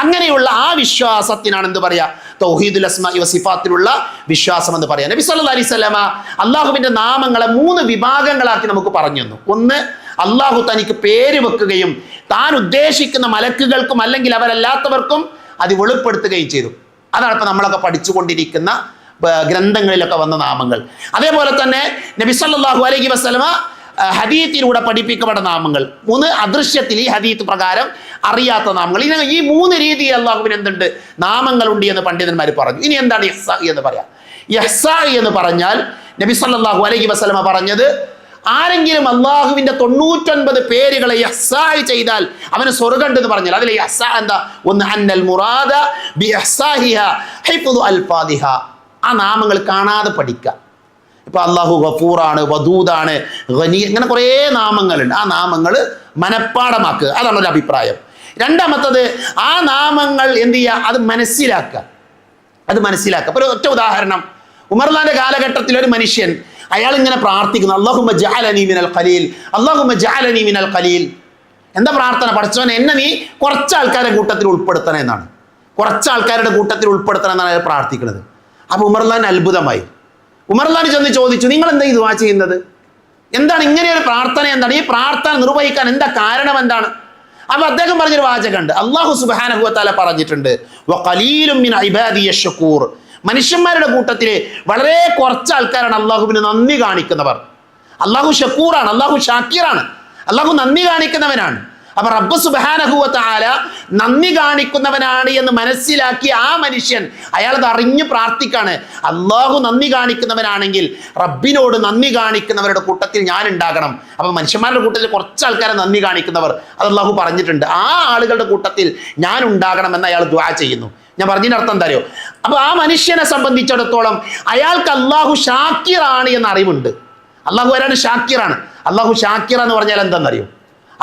അങ്ങനെയുള്ള ആ വിശ്വാസത്തിനാണ് എന്ത് പറയാ? തൗഹീദുൽ അസ്മാഇ വസിഫാത്തിലുള്ള വിശ്വാസം എന്ന് പറയാം. നബി സല്ലല്ലാഹു അലൈഹി വസല്ലമ അള്ളാഹുവിന്റെ നാമങ്ങളെ 3 വിഭാഗങ്ങളാക്കി നമുക്ക് പറഞ്ഞു തന്നു. ഒന്ന്, അള്ളാഹു തനിക്ക് പേര് വെക്കുകയും താൻ ഉദ്ദേശിക്കുന്ന മലക്കുകൾക്കും അല്ലെങ്കിൽ അവരല്ലാത്തവർക്കും അത് വെളിപ്പെടുത്തുകയും ചെയ്തു. അതാണ് ഇപ്പൊ നമ്മളൊക്കെ പഠിച്ചുകൊണ്ടിരിക്കുന്ന ഗ്രന്ഥങ്ങളിലൊക്കെ വന്ന നാമങ്ങൾ. അതേപോലെ തന്നെ നബി സല്ലല്ലാഹു അലൈഹി വസല്ലമ ഹദീത്തിലൂടെ പഠിപ്പിക്കപ്പെട്ട നാമങ്ങൾ. 3 അദൃശ്യത്തിൽ ഈ ഹദീത്ത് പ്രകാരം അറിയാത്ത നാമങ്ങൾ. ഈ 3 രീതിയിൽ അള്ളാഹുവിന് എന്തുണ്ട്? നാമങ്ങളുണ്ട് എന്ന് പണ്ഡിതന്മാർ പറഞ്ഞു. ഇനി എന്താണ് ഇഹ്സാ എന്ന് പറയാം? ഇഹ്സാ എന്ന് പറഞ്ഞാൽ നബി സല്ലല്ലാഹു അലൈഹി വസല്ലമ പറഞ്ഞത്, ആരെങ്കിലും അള്ളാഹുവിന്റെ 99 പേരുകളെ ഇഹ്സാ ചെയ്താൽ അവന് സ്വർഗ്ഗമുണ്ട് എന്ന് പറഞ്ഞാൽ അതിലെ ഇഹ്സാ എന്താ? ഒന്ന്, അന്നൽ മുറാദ ബി ഇഹ്സാഹിഹാ ഹിഫ്ദു അൽഫാദിഹ. ആ നാമങ്ങൾ കാണാതെ പഠിക്കുക. ഇപ്പൊ അള്ളാഹു ഗഫൂറാണ്, വദൂദാണ്, ഖനി, ഇങ്ങനെ കുറേ നാമങ്ങളുണ്ട്. ആ നാമങ്ങൾ മനഃപ്പാടമാക്കുക. അതാണ് ഒരു അഭിപ്രായം. രണ്ടാമത്തത്, ആ നാമങ്ങൾ എന്ത് ചെയ്യുക? അത് മനസ്സിലാക്കുക. അപ്പൊ ഒരു ഒറ്റ ഉദാഹരണം, ഉമർലാന്റെ കാലഘട്ടത്തിൽ ഒരു മനുഷ്യൻ, അയാൾ ഇങ്ങനെ പ്രാർത്ഥിക്കുന്നു, അല്ലാഹുമ്മ ജഅലനി മിനൽ ഖലീൽ, അല്ലാഹുമ്മ ജഅലനി മിനൽ ഖലീൽ. എന്താ പ്രാർത്ഥന? പഠിച്ചവനെ, എന്നെ നീ കുറച്ച് ആൾക്കാരുടെ കൂട്ടത്തിൽ ഉൾപ്പെടുത്തണം എന്നാണ്. കുറച്ച് ആൾക്കാരുടെ കൂട്ടത്തിൽ ഉൾപ്പെടുത്തണം എന്നാണ് അയാൾ പ്രാർത്ഥിക്കുന്നത്. അപ്പൊ ഉമർലാൻ അത്ഭുതമായി. ഉമർലാൻ ചെന്ന് ചോദിച്ചു, നിങ്ങൾ എന്താ ഈ ദുആ ചെയ്യുന്നത്? എന്താണ് ഇങ്ങനെ ഒരു പ്രാർത്ഥന? എന്താണ് ഈ പ്രാർത്ഥന നിർവഹിക്കാൻ എന്താ കാരണം? എന്താണ്? അപ്പൊ അദ്ദേഹം പറഞ്ഞൊരു വാചകമുണ്ട്. അല്ലാഹു സുബ്ഹാനഹു വ തആല പറഞ്ഞിട്ടുണ്ട്, വഖലീലും മിൻ ഇബാദിയശ് ശുകൂർ. മനുഷ്യന്മാരുടെ കൂട്ടത്തിൽ വളരെ കുറച്ച് ആൾക്കാരാണ് അള്ളാഹുവിന് നന്ദി കാണിക്കുന്നവർ. അള്ളാഹു ഷക്കൂറാണ്, അള്ളാഹു ഷാക്കിറാണ്, അള്ളാഹു നന്ദി കാണിക്കുന്നവനാണ്. അപ്പൊ റബ്ബ് സുബ്ഹാനഹു വ തആല നന്ദി കാണിക്കുന്നവനാണ് എന്ന് മനസ്സിലാക്കി ആ മനുഷ്യൻ അയാളത് അറിഞ്ഞു പ്രാർത്ഥിക്കാണ്. അള്ളാഹു നന്ദി കാണിക്കുന്നവനാണെങ്കിൽ റബ്ബിനോട് നന്ദി കാണിക്കുന്നവരുടെ കൂട്ടത്തിൽ ഞാൻ ഉണ്ടാകണം. അപ്പൊ മനുഷ്യന്മാരുടെ കൂട്ടത്തിൽ കുറച്ച് ആൾക്കാരെ നന്ദി കാണിക്കുന്നവർ, അത് അള്ളാഹു പറഞ്ഞിട്ടുണ്ട്. ആ ആളുകളുടെ കൂട്ടത്തിൽ ഞാൻ ഉണ്ടാകണം എന്ന് അയാൾ ദുആ ചെയ്യുന്നു. ഞാൻ പറഞ്ഞതിൻ്റെ അർത്ഥം എന്താ അറിയോ? അപ്പൊ ആ മനുഷ്യനെ സംബന്ധിച്ചിടത്തോളം അയാൾക്ക് അള്ളാഹു ഷാക്കിറാണ് എന്ന അറിവുണ്ട്. അള്ളാഹു ആരാണ്? ഷാക്കിറാണ്. അള്ളാഹു ഷാക്കിറ എന്ന് പറഞ്ഞാൽ എന്താണെന്നറിയോ?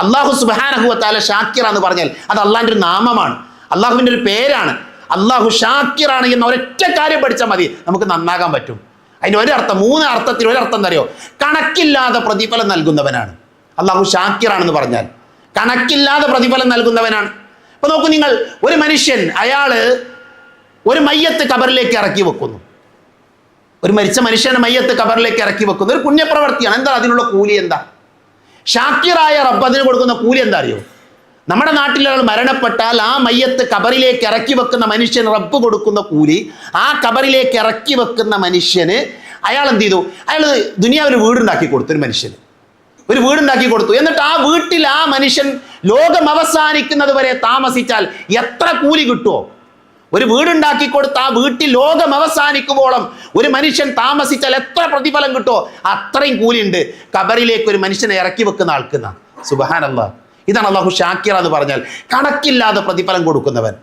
അള്ളാഹു സുബ്ഹാനഹു വ തആല ഷാക്കിറ എന്ന് പറഞ്ഞാൽ അത് അള്ളാഹിന്റെ ഒരു നാമമാണ്, അള്ളാഹുവിന്റെ ഒരു പേരാണ്. അള്ളാഹു ഷാക്കിറാണ് എന്ന ഒരൊറ്റ കാര്യം പഠിച്ചാൽ മതി, നമുക്ക് നന്നാകാൻ പറ്റും. അതിന് ഒരർത്ഥം, 3 അർത്ഥത്തിൽ ഒരർത്ഥം എന്താ അറിയോ? കണക്കില്ലാതെ പ്രതിഫലം നൽകുന്നവനാണ്. അള്ളാഹു ഷാക്കിറാണെന്ന് പറഞ്ഞാൽ കണക്കില്ലാതെ പ്രതിഫലം നൽകുന്നവനാണ്. അപ്പൊ നോക്കൂ നിങ്ങൾ, ഒരു മനുഷ്യൻ അയാള് ഒരു മയ്യത്ത് കബറിലേക്ക് ഇറക്കി വെക്കുന്നു. ഒരു മരിച്ച മനുഷ്യനെ മയ്യത്ത് കബറിലേക്ക് ഇറക്കി വെക്കുന്നു. ഒരു പുണ്യപ്രവർത്തിയാണ്. എന്താ അതിനുള്ള കൂലി? എന്താ? ഷാക്കിറായ റബ്ബ് അതിന് കൊടുക്കുന്ന കൂലി എന്താ അറിയോ? നമ്മുടെ നാട്ടിലൊരാൾ മരണപ്പെട്ടാൽ ആ മയ്യത്ത് കബറിലേക്ക് ഇറക്കി വെക്കുന്ന മനുഷ്യന് റബ്ബ് കൊടുക്കുന്ന കൂലി, ആ കബറിലേക്ക് ഇറക്കി വെക്കുന്ന മനുഷ്യന് അയാൾ എന്ത് ചെയ്തു? അയാൾ ദുനിയാവിൽ വീടുണ്ടാക്കി കൊടുത്തു. ഒരു വീടുണ്ടാക്കി കൊടുത്തു. എന്നിട്ട് ആ വീട്ടിൽ ആ മനുഷ്യൻ ലോകം അവസാനിക്കുന്നത് വരെ താമസിച്ചാൽ എത്ര കൂലി കിട്ടുമോ? ഒരു വീടുണ്ടാക്കി കൊടുത്ത് ആ വീട്ടിൽ ലോകം അവസാനിക്കുമ്പോളം ഒരു മനുഷ്യൻ താമസിച്ചാൽ എത്ര പ്രതിഫലം കിട്ടുമോ അത്രയും കൂലിയുണ്ട് കബറിലേക്ക് ഒരു മനുഷ്യനെ ഇറക്കി വെക്കുന്ന ആൾക്കുന്ന. സുബ്ഹാനല്ലാഹ്. ഇതാണ് അല്ലാഹു ഷാക്കിർ എന്ന് പറഞ്ഞാൽ കണക്കില്ലാതെ പ്രതിഫലം കൊടുക്കുന്നവൻ.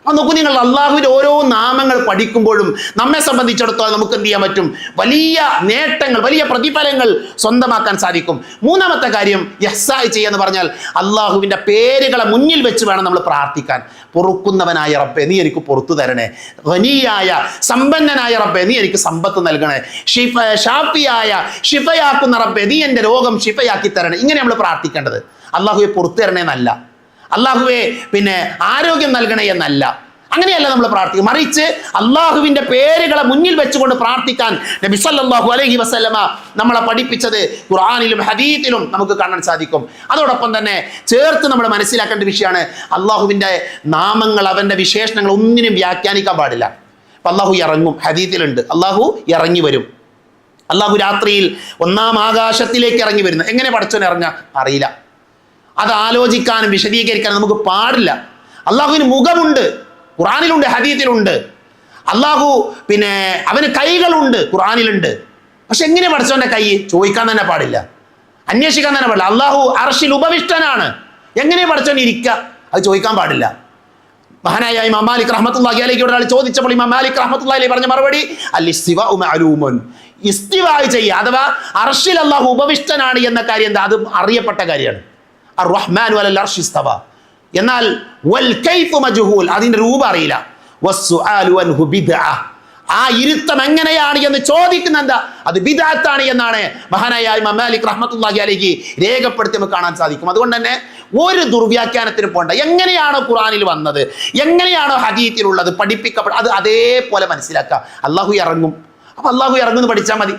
അപ്പോൾ നോക്കൂ നിങ്ങൾ, അള്ളാഹുവിൻ്റെ ഓരോ നാമങ്ങൾ പഠിക്കുമ്പോഴും നമ്മെ സംബന്ധിച്ചിടത്തോളം നമുക്ക് എന്ത് ചെയ്യാൻ പറ്റും? വലിയ നേട്ടങ്ങൾ, വലിയ പ്രതിഫലങ്ങൾ സ്വന്തമാക്കാൻ സാധിക്കും. മൂന്നാമത്തെ കാര്യം യഹ്സായ് ചെയ്യാന്ന് പറഞ്ഞാൽ അള്ളാഹുവിൻ്റെ പേരുകളെ മുന്നിൽ വെച്ച് വേണം നമ്മൾ പ്രാർത്ഥിക്കാൻ. പൊറുക്കുന്നവനായ റബ്ബേ നീ എനിക്ക് പുറത്തു തരണേ, ഖനിയായ സമ്പന്നനായ റബ്ബേ നീ എനിക്ക് സമ്പത്ത് നൽകണേ, ഷാഫിയായ ഷിഫയാക്കുന്ന റബ്ബേ നീ എൻ്റെ രോഗം ഷിഫയാക്കി തരണേ. ഇങ്ങനെ നമ്മൾ പ്രാർത്ഥിക്കേണ്ടത്. അള്ളാഹുവെ പുറത്തു തരണേ എന്നല്ല, അള്ളാഹുവെ ആരോഗ്യം നൽകണേ എന്നല്ല, അങ്ങനെയല്ല നമ്മൾ പ്രാർത്ഥിക്കും. മറിച്ച് അള്ളാഹുവിൻ്റെ പേരുകളെ മുന്നിൽ വെച്ചുകൊണ്ട് പ്രാർത്ഥിക്കാൻ നബി സല്ലല്ലാഹു അലൈഹി വസല്ലമ നമ്മളെ പഠിപ്പിച്ചത് ഖുർആനിലും ഹദീസിലും നമുക്ക് കാണാൻ സാധിക്കും. അതോടൊപ്പം തന്നെ ചേർത്ത് നമ്മൾ മനസ്സിലാക്കേണ്ട വിഷയമാണ് അള്ളാഹുവിൻ്റെ നാമങ്ങൾ, അവൻ്റെ വിശേഷണങ്ങൾ ഒന്നിനും വ്യാഖ്യാനിക്കാൻ പാടില്ല. അപ്പം അള്ളാഹു ഇറങ്ങും, ഹദീസിലുണ്ട്, അള്ളാഹു ഇറങ്ങി വരും. അള്ളാഹു രാത്രിയിൽ 1-ാം ആകാശത്തിലേക്ക് ഇറങ്ങി വരുന്നത്. എങ്ങനെ പടച്ചോൻ ഇറങ്ങാ അറിയില്ല. അത് ആലോചിക്കാനും വിശദീകരിക്കാനും നമുക്ക് പാടില്ല. അള്ളാഹുവിന് മുഖമുണ്ട്, ഖുർആനിലുണ്ട്, ഹദീസിലുണ്ട്. അള്ളാഹു അവന് കൈകളുണ്ട്, ഖുർആനിലുണ്ട്. പക്ഷെ എങ്ങനെ പടച്ചവന്റെ കൈ ചോദിക്കാൻ തന്നെ പാടില്ല, അന്വേഷിക്കാൻ തന്നെ പാടില്ല. അള്ളാഹു അർശിൽ ഉപവിഷ്ടനാണ്, എങ്ങനെ പടച്ചവൻ ഇരിക്കുക അത് ചോദിക്കാൻ പാടില്ല. മഹാനായ ഇമാം മാലിക് റഹ്മത്തുള്ളാഹി അലൈഹി ഒരാൾ ചോദിച്ചപ്പോൾ ഇമാം മാലിക് റഹ്മത്തുള്ളാഹി അലൈഹി പറഞ്ഞ മറുപടി അൽ ഇസ്തിവാഉ മഅലൂമുൻ. ഇസ്തിവാ ചെയ്യുക അഥവാ അർശിൽ അള്ളാഹു ഉപവിഷ്ടനാണ് എന്ന കാര്യം എന്താ? അത് അറിയപ്പെട്ട കാര്യമാണ്. അർ-റഹ്മാനു അലൽ അർശി ഇസ്തവ. എന്നാൽ വൽ കൈഫു മജ്ഹൂൽ, അതിന്റെ രൂപം അറിയില്ല. വസ്സുആലു അൻഹു ബിദ്അ, ആ ഇരുത്തം എങ്ങനെയാണ് എന്ന് ചോദിക്കുന്ന എന്താ? അത് ബിദ്അത്താണ് എന്നാണ് മഹാനായ ഇമാം മാലിക് റഹ്മത്തുള്ളാഹി അലൈഹി രേഖപ്പെടുത്തി നമുക്ക് കാണാൻ സാധിക്കും. അതുകൊണ്ട് തന്നെ ഒരു ദുർവ്യാഖ്യാനത്തിന് പോകണ്ട. എങ്ങനെയാണോ ഖുർആനിൽ വന്നത്, എങ്ങനെയാണോ ഹദീസിലുള്ളത് പഠിപ്പിക്കപ്പെട്ട അത് അതേപോലെ മനസ്സിലാക്കുക. അള്ളാഹു ഇറങ്ങും, അപ്പൊ അള്ളാഹു ഇറങ്ങുമെന്ന് പഠിച്ചാൽ മതി.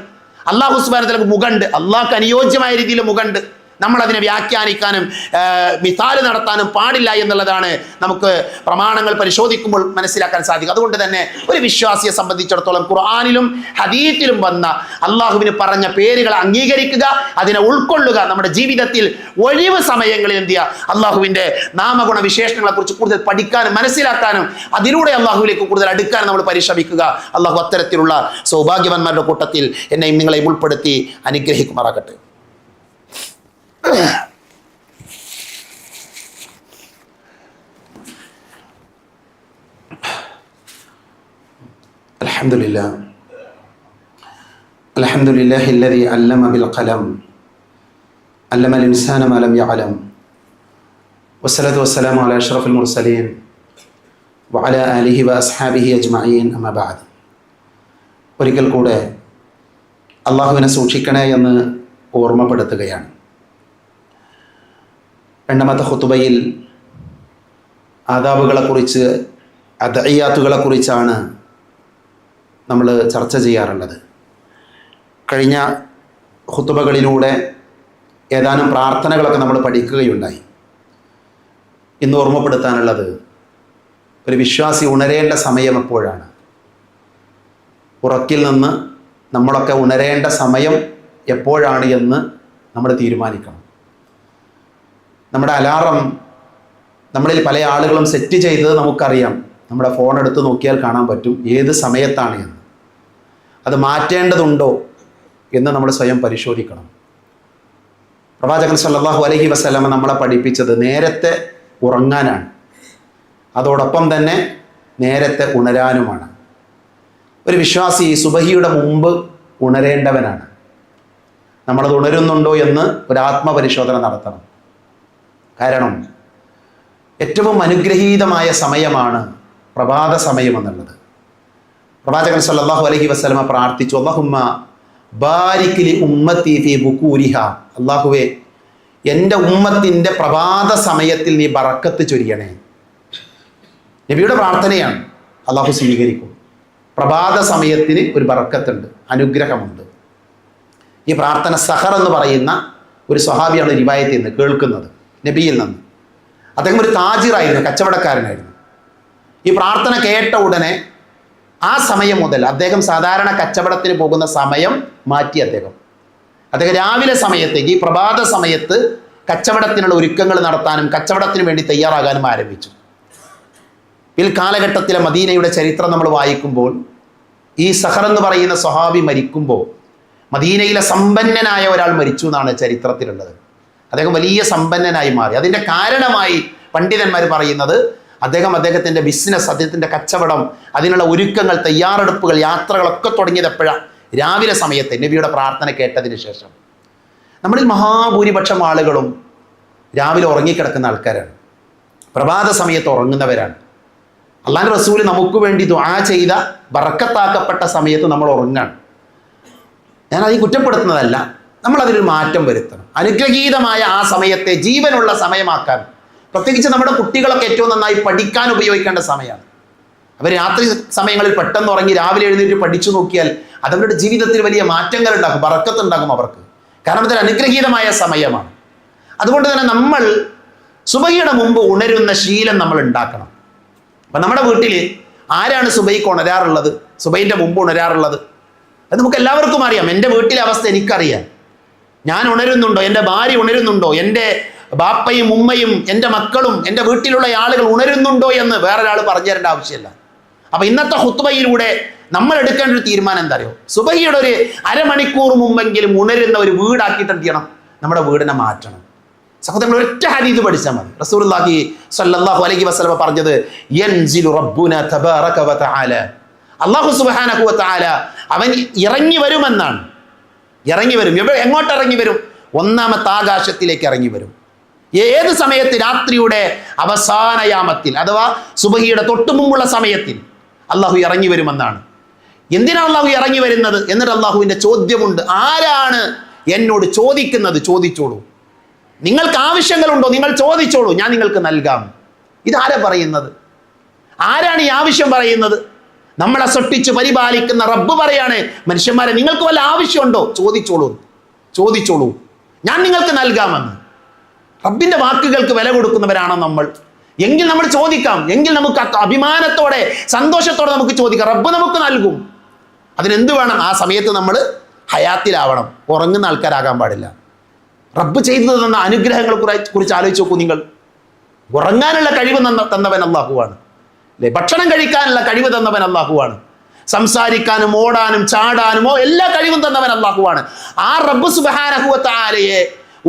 അള്ളാഹു സുബ്ഹാനഹു വ തആലക്ക് മുഖമുണ്ട്, അള്ളാഹ്ക്ക് അനുയോജ്യമായ രീതിയിൽ മുഖമുണ്ട്. നമ്മളതിനെ വ്യാഖ്യാനിക്കാനും മിസാല് നടത്താനും പാടില്ല എന്നുള്ളതാണ് നമുക്ക് പ്രമാണങ്ങൾ പരിശോധിക്കുമ്പോൾ മനസ്സിലാക്കാൻ സാധിക്കും. അതുകൊണ്ട് തന്നെ ഒരു വിശ്വാസിയെ സംബന്ധിച്ചിടത്തോളം ഖുർആനിലും ഹദീസിലും വന്ന അള്ളാഹുവിന് പറഞ്ഞ പേരുകൾ അംഗീകരിക്കുക, അതിനെ ഉൾക്കൊള്ളുക. നമ്മുടെ ജീവിതത്തിൽ ഒഴിവ് സമയങ്ങളിൽ എന്ത് ചെയ്യുക? അള്ളാഹുവിൻ്റെ നാമഗുണ വിശേഷണങ്ങളെ കുറിച്ച് കൂടുതൽ പഠിക്കാനും മനസ്സിലാക്കാനും അതിലൂടെ അള്ളാഹുവിലേക്ക് കൂടുതൽ അടുക്കാനും നമ്മൾ പരിശ്രമിക്കുക. അള്ളാഹു അത്തരത്തിലുള്ള സൗഭാഗ്യവാന്മാരുടെ കൂട്ടത്തിൽ എന്നെയും നിങ്ങളെയും ഉൾപ്പെടുത്തി അനുഗ്രഹിക്കുമാറാകട്ടെ. അൽഹംദുലില്ലാഹ് അൽഹംദുലില്ലാഹില്ലദീ അല്ലമ ബിൽ ഖലം അല്ലമൽ ഇൻസാന മാ ലം യഅലം വസ്സലാത്തു വസ്സലാമു അലാ അഷ്റഫിൽ മുർസലീൻ വഅലാ ആലിഹി വഅസ്ഹാബിഹി അജ്മഈൻ അമ്മാ ബഅദ്. ഒരിക്കൽ കൂടെ അള്ളാഹുവിനെ സൂക്ഷിക്കണേ എന്ന് ഓർമ്മപ്പെടുത്തുകയാണ്. രണ്ടാമത്തെ ഖുതുബയിൽ ആദാബുകളെക്കുറിച്ച്, അദ്ഇയാത്തുകളെക്കുറിച്ചാണ് നമ്മൾ ചർച്ച ചെയ്യാറുള്ളത്. കഴിഞ്ഞ ഖുതുബകളിലൂടെ ഏതാനും പ്രാർത്ഥനകളൊക്കെ നമ്മൾ പഠിക്കുകയുണ്ടായി. ഇന്ന് ഓർമ്മപ്പെടുത്താനുള്ളത് ഒരു വിശ്വാസി ഉണരേണ്ട സമയം എപ്പോഴാണ്, ഉറക്കിൽ നിന്ന് നമ്മളൊക്കെ ഉണരേണ്ട സമയം എപ്പോഴാണ് എന്ന് നമ്മൾ തീരുമാനിക്കണം. നമ്മുടെ അലാറം നമ്മളിൽ പല ആളുകളും സെറ്റ് ചെയ്തത് നമുക്കറിയാം. നമ്മുടെ ഫോൺ എടുത്ത് നോക്കിയാൽ കാണാൻ പറ്റും ഏത് സമയത്താണ് എന്ന്. അത് മാറ്റേണ്ടതുണ്ടോ എന്ന് നമ്മൾ സ്വയം പരിശോധിക്കണം. പ്രവാചകൻ സല്ലല്ലാഹു അലൈഹി വസല്ലമ നമ്മളെ പഠിപ്പിച്ചത് നേരത്തെ ഉറങ്ങാനാണ്, അതോടൊപ്പം തന്നെ നേരത്തെ ഉണരാനുമാണ്. ഒരു വിശ്വാസി സുബഹിയുടെ മുമ്പ് ഉണരേണ്ടവനാണ്. നമ്മളത് ഉണരുന്നുണ്ടോ എന്ന് ഒരു ആത്മപരിശോധന നടത്തണം. കാരണം ഏറ്റവും അനുഗ്രഹീതമായ സമയമാണ് പ്രഭാത സമയം എന്നുള്ളത്. പ്രവാചകൻ സല്ലല്ലാഹു അലൈഹി വസല്ലമ പ്രാർത്ഥിച്ചു, അല്ലാഹുമ്മ ബാരിക് ലി ഉമ്മത്തി ഫീ ബുകൂരിഹ, അല്ലാഹുവേ എൻ്റെ ഉമ്മത്തിൻ്റെ പ്രഭാത സമയത്തിൽ നീ ബറക്കത്ത് ചൊരിയണേ. നബിയുടെ പ്രാർത്ഥനയാണ്, അല്ലാഹു സ്വീകരിക്കും. പ്രഭാത സമയത്തിന് ഒരു ബറക്കത്തുണ്ട്, അനുഗ്രഹമുണ്ട്. ഈ പ്രാർത്ഥന സഹർ എന്ന് പറയുന്ന ഒരു സ്വഹാബിയാണ് റിവായത്തിൽ നിന്ന് കേൾക്കുന്നത്, നബിയിൽ നിന്ന്. അദ്ദേഹം ഒരു താജിറായിരുന്നു, കച്ചവടക്കാരനായിരുന്നു. ഈ പ്രാർത്ഥന കേട്ട ഉടനെ ആ സമയം മുതൽ അദ്ദേഹം സാധാരണ കച്ചവടത്തിന് പോകുന്ന സമയം മാറ്റി. അദ്ദേഹം രാവിലെ സമയത്തേക്ക്, ഈ പ്രഭാത സമയത്ത് കച്ചവടത്തിനുള്ള ഒരുക്കങ്ങൾ നടത്താനും കച്ചവടത്തിന് വേണ്ടി തയ്യാറാകാനും ആരംഭിച്ചു. പിൽക്കാലഘട്ടത്തിലെ മദീനയുടെ ചരിത്രം നമ്മൾ വായിക്കുമ്പോൾ ഈ സഹർ എന്ന് പറയുന്ന സ്വഹാബി മരിക്കുമ്പോൾ മദീനയിലെ സമ്പന്നനായ ഒരാൾ മരിച്ചു എന്നാണ് ചരിത്രത്തിലുള്ളത്. അദ്ദേഹം വലിയ സമ്പന്നനായി മാറി. അതിൻ്റെ കാരണമായി പണ്ഡിതന്മാർ പറയുന്നത് അദ്ദേഹത്തിൻ്റെ ബിസിനസ്, അദ്ദേഹത്തിൻ്റെ കച്ചവടം, അതിനുള്ള ഒരുക്കങ്ങൾ, തയ്യാറെടുപ്പുകൾ, യാത്രകളൊക്കെ തുടങ്ങിയത് എപ്പോഴാണ്? രാവിലെ സമയത്ത് നബിയുടെ പ്രാർത്ഥന കേട്ടതിന് ശേഷം. നമ്മളിൽ മഹാഭൂരിപക്ഷം ആളുകളും രാവിലെ ഉറങ്ങിക്കിടക്കുന്ന ആൾക്കാരാണ്, പ്രഭാത സമയത്ത് ഉറങ്ങുന്നവരാണ്. അള്ളാഹുവിൻ്റെ റസൂൽ നമുക്ക് വേണ്ടി ദുആ ചെയ്ത ബറക്കത്താക്കപ്പെട്ട സമയത്ത് നമ്മൾ ഉറങ്ങാണ്. ഞാനത് കുറ്റപ്പെടുത്തുന്നതല്ല, നമ്മളതിലൊരു മാറ്റം വരുത്തണം. അനുഗ്രഹീതമായ ആ സമയത്തെ ജീവനുള്ള സമയമാക്കാൻ, പ്രത്യേകിച്ച് നമ്മുടെ കുട്ടികളൊക്കെ ഏറ്റവും നന്നായി പഠിക്കാൻ ഉപയോഗിക്കേണ്ട സമയമാണ്. അവർ രാത്രി സമയങ്ങളിൽ പെട്ടെന്ന് ഉറങ്ങി രാവിലെ എഴുന്നേറ്റ് പഠിച്ചു നോക്കിയാൽ അതവരുടെ ജീവിതത്തിൽ വലിയ മാറ്റങ്ങൾ ഉണ്ടാകും, ബറക്കത്തുണ്ടാകും അവർക്ക്. കാരണം ഇതൊരു അനുഗ്രഹീതമായ സമയമാണ്. അതുകൊണ്ട് തന്നെ നമ്മൾ സുബഹിയുടെ മുമ്പ് ഉണരുന്ന ശീലം നമ്മൾ ഉണ്ടാക്കണം. അപ്പം നമ്മുടെ വീട്ടിൽ ആരാണ് സുബഹിക്ക് ഉണരാറുള്ളത്, സുബഹിൻ്റെ മുമ്പ് ഉണരാറുള്ളത്? അത് നമുക്ക് എല്ലാവർക്കും അറിയാം. എൻ്റെ വീട്ടിലെ അവസ്ഥ എനിക്കറിയാം. ഞാൻ ഉണരുന്നുണ്ടോ, എൻ്റെ ഭാര്യ ഉണരുന്നുണ്ടോ, എൻ്റെ ബാപ്പയും ഉമ്മയും എൻ്റെ മക്കളും എൻ്റെ വീട്ടിലുള്ള ആളുകൾ ഉണരുന്നുണ്ടോ എന്ന് വേറൊരാൾ പറഞ്ഞു തരേണ്ട ആവശ്യമില്ല. അപ്പം ഇന്നത്തെ ഖുത്ബയിലൂടെ നമ്മൾ എടുക്കേണ്ട ഒരു തീരുമാനം എന്താ അറിയോ? സുബഹിയുടെ ഒരു അരമണിക്കൂർ മുമ്പെങ്കിലും ഉണരുന്ന ഒരു വീടാക്കിയിട്ട് എന്ത് ചെയ്യണം? നമ്മുടെ വീടിനെ മാറ്റണം. സഹോദരങ്ങൾ, ഒറ്റ ഹദീസ് പഠിച്ചാൽ മതി. റസൂലുള്ളാഹി സ്വല്ലല്ലാഹു അലൈഹി വസല്ലം പറഞ്ഞത് യൻസിലു റബ്ബുന തബാറക വ തആല, അല്ലാഹു സുബ്ഹാനഹു വ തആല അവൻ ഇറങ്ങി വരുമെന്നാണ്. ഇറങ്ങി വരും. എങ്ങോട്ട് ഇറങ്ങി വരും? ഒന്നാമത്തെ ആകാശത്തിലേക്ക് ഇറങ്ങി വരും. ഏത് സമയത്ത്? രാത്രിയുടെ അവസാന യാമത്തിൽ, അഥവാ സുബഹിയുടെ തൊട്ടു മുമ്പുള്ള സമയത്തിൽ അള്ളാഹു ഇറങ്ങി വരുമെന്നാണ്. എന്തിനാണ് അള്ളാഹു ഇറങ്ങി വരുന്നത്? എന്നിട്ട് അള്ളാഹുവിൻ്റെ ചോദ്യമുണ്ട്, ആരാണ് എന്നോട് ചോദിക്കുന്നത്? ചോദിച്ചോളൂ. നിങ്ങൾക്ക് ആവശ്യങ്ങളുണ്ടോ? നിങ്ങൾ ചോദിച്ചോളൂ, ഞാൻ നിങ്ങൾക്ക് നൽകാം. ഇതാരാ പറയുന്നത്? ആരാണ് ഈ ആവശ്യം പറയുന്നത്? നമ്മളെ സൃഷ്ടിച്ച് പരിപാലിക്കുന്ന റബ്ബ് പറയാണ്, മനുഷ്യന്മാരെ നിങ്ങൾക്ക് വല്ല ആവശ്യമുണ്ടോ? ചോദിച്ചോളൂ, ചോദിച്ചോളൂ, ഞാൻ നിങ്ങൾക്ക് നൽകാമെന്ന്. റബ്ബിന്റെ വാക്കുകൾക്ക് വില കൊടുക്കുന്നവരാണോ നമ്മൾ? എങ്കിൽ നമ്മൾ ചോദിക്കാം. എങ്കിൽ നമുക്ക് അഭിമാനത്തോടെ സന്തോഷത്തോടെ നമുക്ക് ചോദിക്കാം. റബ്ബ് നമുക്ക് നൽകും. അതിനെന്ത് വേണം? ആ സമയത്ത് നമ്മൾ ഹയാത്തിലാവണം, ഉറങ്ങുന്ന ആൾക്കാരാകാൻ പാടില്ല. റബ്ബ് ചെയ്തു തന്ന അനുഗ്രഹങ്ങളെ കുറിച്ച് ആലോചിച്ച് നോക്കൂ നിങ്ങൾ. ഉറങ്ങാനുള്ള കഴിവ് തന്നവൻ അല്ലാഹുവാണ്, അല്ലെ? ഭക്ഷണം കഴിക്കാനുള്ള കഴിവ് തന്നവൻ അല്ലാഹുവാണ്. സംസാരിക്കാനും ഓടാനും ചാടാനുമോ എല്ലാ കഴിവും തന്നവൻ അല്ലാഹുവാണ്. ആ റബ്ബ് സുബ്ഹാനഹു വ തആലയെ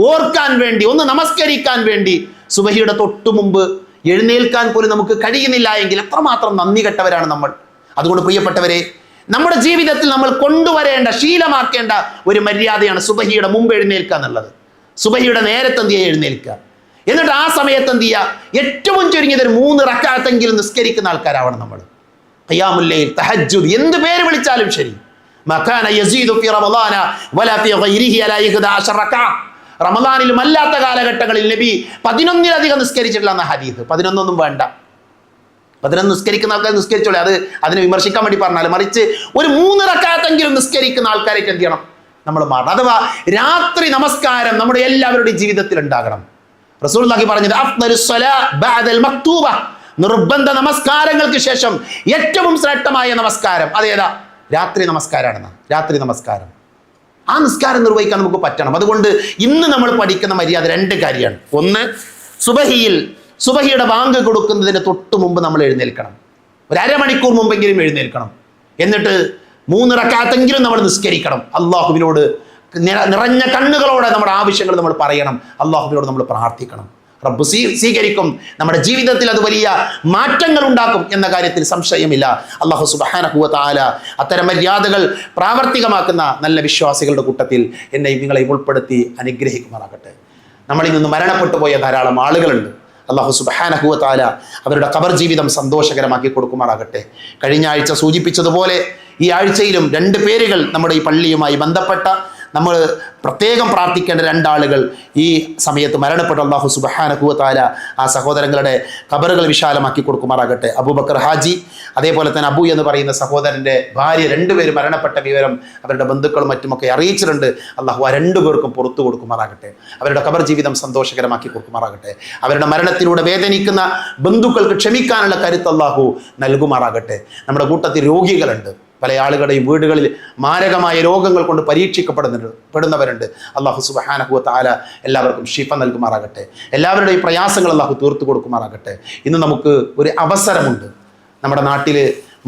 ഓർക്കാൻ വേണ്ടി, ഒന്ന് നമസ്കരിക്കാൻ വേണ്ടി സുബഹിയുടെ തൊട്ടു മുമ്പ് എഴുന്നേൽക്കാൻ പോലും നമുക്ക് കഴിയുന്നില്ല എങ്കിൽ എത്രമാത്രം നന്ദി കെട്ടവരാണ് നമ്മൾ. അതുകൊണ്ട് പ്രിയപ്പെട്ടവരെ, നമ്മുടെ ജീവിതത്തിൽ നമ്മൾ കൊണ്ടുവരേണ്ട, ശീലമാക്കേണ്ട ഒരു മര്യാദയാണ് സുബഹിയുടെ മുമ്പ് എഴുന്നേൽക്കുക എന്നുള്ളത്. സുബഹിയുടെ നേരത്തെ എന്ത് ചെയ്യുക? എഴുന്നേൽക്കുക. എന്നിട്ട് ആ സമയത്ത് എന്ത് ചെയ്യുക? ഏറ്റവും ചുരുങ്ങിയത് ഒരു 3 റക്അത്തെങ്കിലും നിസ്കരിക്കുന്ന ആൾക്കാരാവണം നമ്മൾ. ഖിയാമുൽ ലൈൽ, തഹജ്ജുദ്, എന്ത് പേര് വിളിച്ചാലും ശരി. മകാന യസീദു ഫി റമളാന വലാ ഫി ഗൈരിഹി അലാ 11 റക്അ. റമളാനിലും അല്ലാത്ത കാലഘട്ടങ്ങളിൽ നബി 11-ലധികം നിസ്കരിച്ചിട്ടില്ല എന്ന ഹദീസ്. 11 വേണ്ട, 11 നിസ്കരിക്കുന്ന ആൾക്കാർ നിസ്കരിച്ചോളെ, അതിനെ വിമർശിക്കാൻ വേണ്ടി പറഞ്ഞാൽ, മറിച്ച് ഒരു 3 റക്അത്തെങ്കിലും നിസ്കരിക്കുന്ന ആൾക്കാരായിട്ട് എന്ത് ചെയ്യണം? നമ്മൾ മാറണം. അഥവാ രാത്രി നമസ്കാരം നമ്മുടെ എല്ലാവരുടെയും ജീവിതത്തിൽ ഉണ്ടാകണം. റസൂലുള്ളാഹി പറഞ്ഞത് അഫ്ദലുസ് സ്വലാ ബഅദൽ മക്തൂബ, നിർബന്ധ നമസ്കാരങ്ങൾക്ക് ശേഷം ഏറ്റവും ശ്രേഷ്ഠമായ നമസ്കാരം അതേതാ? രാത്രി നമസ്കാരമാണ്. രാത്രി നമസ്കാരം, ആ നിസ്കാരം നിർവഹിക്കാൻ നമുക്ക് പറ്റണം. അതുകൊണ്ട് ഇന്ന് നമ്മൾ പഠിക്കുന്ന മര്യാദ 2 കാര്യമാണ്. ഒന്ന്, സുബഹിയുടെ ബാങ്ക് കൊടുക്കുന്നതിന് തൊട്ട് മുമ്പ് നമ്മൾ എഴുന്നേൽക്കണം. ഒരു അരമണിക്കൂർ മുമ്പെങ്കിലും എഴുന്നേൽക്കണം. എന്നിട്ട് 3 റക്അത്തെങ്കിലും നമ്മൾ നിസ്കരിക്കണം. അള്ളാഹുവിനോട് നിറഞ്ഞ കണ്ണുകളോടെ നമ്മുടെ ആവശ്യങ്ങൾ നമ്മൾ പറയണം. അള്ളാഹുവിനോട് നമ്മൾ പ്രാർത്ഥിക്കണം. റബ്ബ് സ്വീകരിക്കും. നമ്മുടെ ജീവിതത്തിൽ അത് വലിയ മാറ്റങ്ങൾ ഉണ്ടാക്കും എന്ന കാര്യത്തിൽ സംശയമില്ല. അല്ലാഹു സുബ്ഹാനഹു വ തആല അത്തരം മര്യാദകൾ പ്രാവർത്തികമാക്കുന്ന നല്ല വിശ്വാസികളുടെ കൂട്ടത്തിൽ എന്നെയും നിങ്ങളെയും ഉൾപ്പെടുത്തി അനുഗ്രഹിക്കുമാറാകട്ടെ. നമ്മളിൽ നിന്ന് മരണപ്പെട്ടു പോയ ധാരാളം ആളുകളുണ്ട്. അല്ലാഹു സുബ്ഹാനഹു വ തആല അവരുടെ ഖബർ ജീവിതം സന്തോഷകരമാക്കി കൊടുക്കുമാറാകട്ടെ. കഴിഞ്ഞ ആഴ്ച സൂചിപ്പിച്ചതുപോലെ ഈ ആഴ്ചയിലും 2 പേരുകൾ നമ്മുടെ ഈ പള്ളിയുമായി ബന്ധപ്പെട്ട നമ്മൾ പ്രത്യേകം പ്രാർത്ഥിക്കേണ്ട രണ്ടാളുകൾ ഈ സമയത്ത് മരണപ്പെട്ട അല്ലാഹു സുബ്ഹാനഹു വ തആല ആ സഹോദരങ്ങളുടെ ഖബറുകൾ വിശാലമാക്കി കൊടുക്കുമാറാകട്ടെ. അബൂബക്കർ ഹാജി, അതേപോലെ തന്നെ അബു എന്ന് പറയുന്ന സഹോദരൻ്റെ ഭാര്യ, രണ്ടുപേരും മരണപ്പെട്ട വിവരം അവരുടെ ബന്ധുക്കളും മറ്റുമൊക്കെ അറിയിച്ചിട്ടുണ്ട്. അള്ളാഹു ആ രണ്ടുപേർക്കും പുറത്തു കൊടുക്കുമാറാകട്ടെ. അവരുടെ ഖബർ ജീവിതം സന്തോഷകരമാക്കി കൊടുക്കുമാറാകട്ടെ. അവരുടെ മരണത്തിലൂടെ വേദനിക്കുന്ന ബന്ധുക്കൾക്ക് ക്ഷമിക്കാനുള്ള കരുത്ത് അള്ളാഹു നൽകുമാറാകട്ടെ. നമ്മുടെ കൂട്ടത്തിൽ രോഗികളുണ്ട്, പല ആളുകളുടെയും വീടുകളിൽ മാരകമായ രോഗങ്ങൾ കൊണ്ട് പരീക്ഷിക്കപ്പെടുന്നവരുണ്ട്. അള്ളാഹു സുബ്ഹാനഹു വ തആല എല്ലാവർക്കും ശിഫ നൽകുമാറാകട്ടെ. എല്ലാവരുടെയും പ്രയാസങ്ങൾ അള്ളാഹു തീർത്തു കൊടുക്കുമാറാകട്ടെ. ഇന്ന് നമുക്ക് ഒരു അവസരമുണ്ട്. നമ്മുടെ നാട്ടിൽ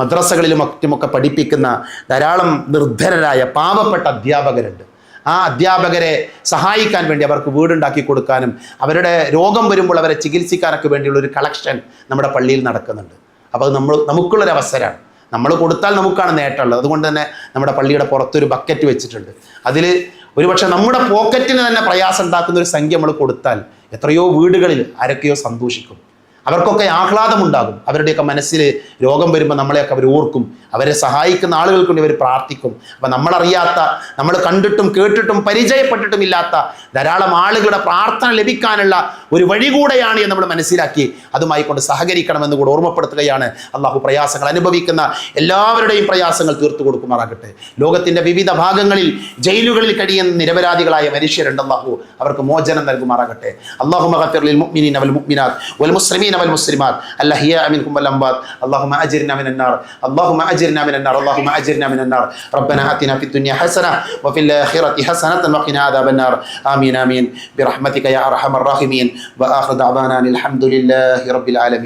മദ്രസകളിലും മറ്റുമൊക്കെ പഠിപ്പിക്കുന്ന ധാരാളം നിർധനരായ പാവപ്പെട്ട അധ്യാപകരുണ്ട്. ആ അധ്യാപകരെ സഹായിക്കാൻ വേണ്ടി അവർക്ക് വീടുണ്ടാക്കി കൊടുക്കാനും അവരുടെ രോഗം വരുമ്പോൾ അവരെ ചികിത്സിക്കാനൊക്കെ വേണ്ടിയുള്ള ഒരു കളക്ഷൻ നമ്മുടെ പള്ളിയിൽ നടക്കുന്നുണ്ട്. അപ്പോൾ അത് നമുക്കുള്ളൊരു അവസരമാണ്. നമ്മൾ കൊടുത്താൽ നമുക്കാണ് നേട്ടമുള്ളത്. അതുകൊണ്ട് തന്നെ നമ്മുടെ പള്ളിയുടെ പുറത്തൊരു ബക്കറ്റ് വെച്ചിട്ടുണ്ട്. അതിൽ ഒരുപക്ഷെ നമ്മുടെ പോക്കറ്റിന് തന്നെ പ്രയാസം ഉണ്ടാക്കുന്ന ഒരു സംഖ്യ നമ്മൾ കൊടുത്താൽ എത്രയോ വീടുകളിൽ ആരൊക്കെയോ സന്തോഷിക്കും. അവർക്കൊക്കെ ആഹ്ലാദമുണ്ടാകും. അവരുടെയൊക്കെ മനസ്സിൽ രോഗം വരുമ്പോൾ നമ്മളെയൊക്കെ അവർ ഓർക്കും. അവരെ സഹായിക്കുന്ന ആളുകൾക്ക് വേണ്ടി അവർ പ്രാർത്ഥിക്കും. അപ്പം നമ്മളറിയാത്ത, നമ്മൾ കണ്ടിട്ടും കേട്ടിട്ടും പരിചയപ്പെട്ടിട്ടും ഇല്ലാത്ത ധാരാളം ആളുകളുടെ പ്രാർത്ഥന ലഭിക്കാനുള്ള ഒരു വഴി കൂടെയാണ് എന്ന് നമ്മൾ മനസ്സിലാക്കി അതുമായി കൊണ്ട് സഹകരിക്കണമെന്ന് കൂടെ ഓർമ്മപ്പെടുത്തുകയാണ്. അള്ളാഹു പ്രയാസങ്ങൾ അനുഭവിക്കുന്ന എല്ലാവരുടെയും പ്രയാസങ്ങൾ തീർത്തു കൊടുക്കുമാറാകട്ടെ. ലോകത്തിൻ്റെ വിവിധ ഭാഗങ്ങളിൽ ജയിലുകളിൽ കഴിയുന്ന നിരപരാധികളായ മനുഷ്യരുണ്ട്. അള്ളാഹു അവർക്ക് മോചനം നൽകുമാറാകട്ടെ. അല്ലാഹുമ്മ ഗഫിർ ലിൽ മുഅ്മിനീന വൽ മുഅ്മിനാത്ത് വൽ മുസ്ലിമീന والمسلمات الأحياء منهم والأموات اللهم أجرنا من النار اللهم أجرنا من النار اللهم أجرنا من النار ربنا آتنا في الدنيا حسنة وفي الآخرة حسنة وقنا عذاب النار آمين آمين برحمتك يا أرحم الراحمين وآخر دعوانا الحمد لله رب العالمين.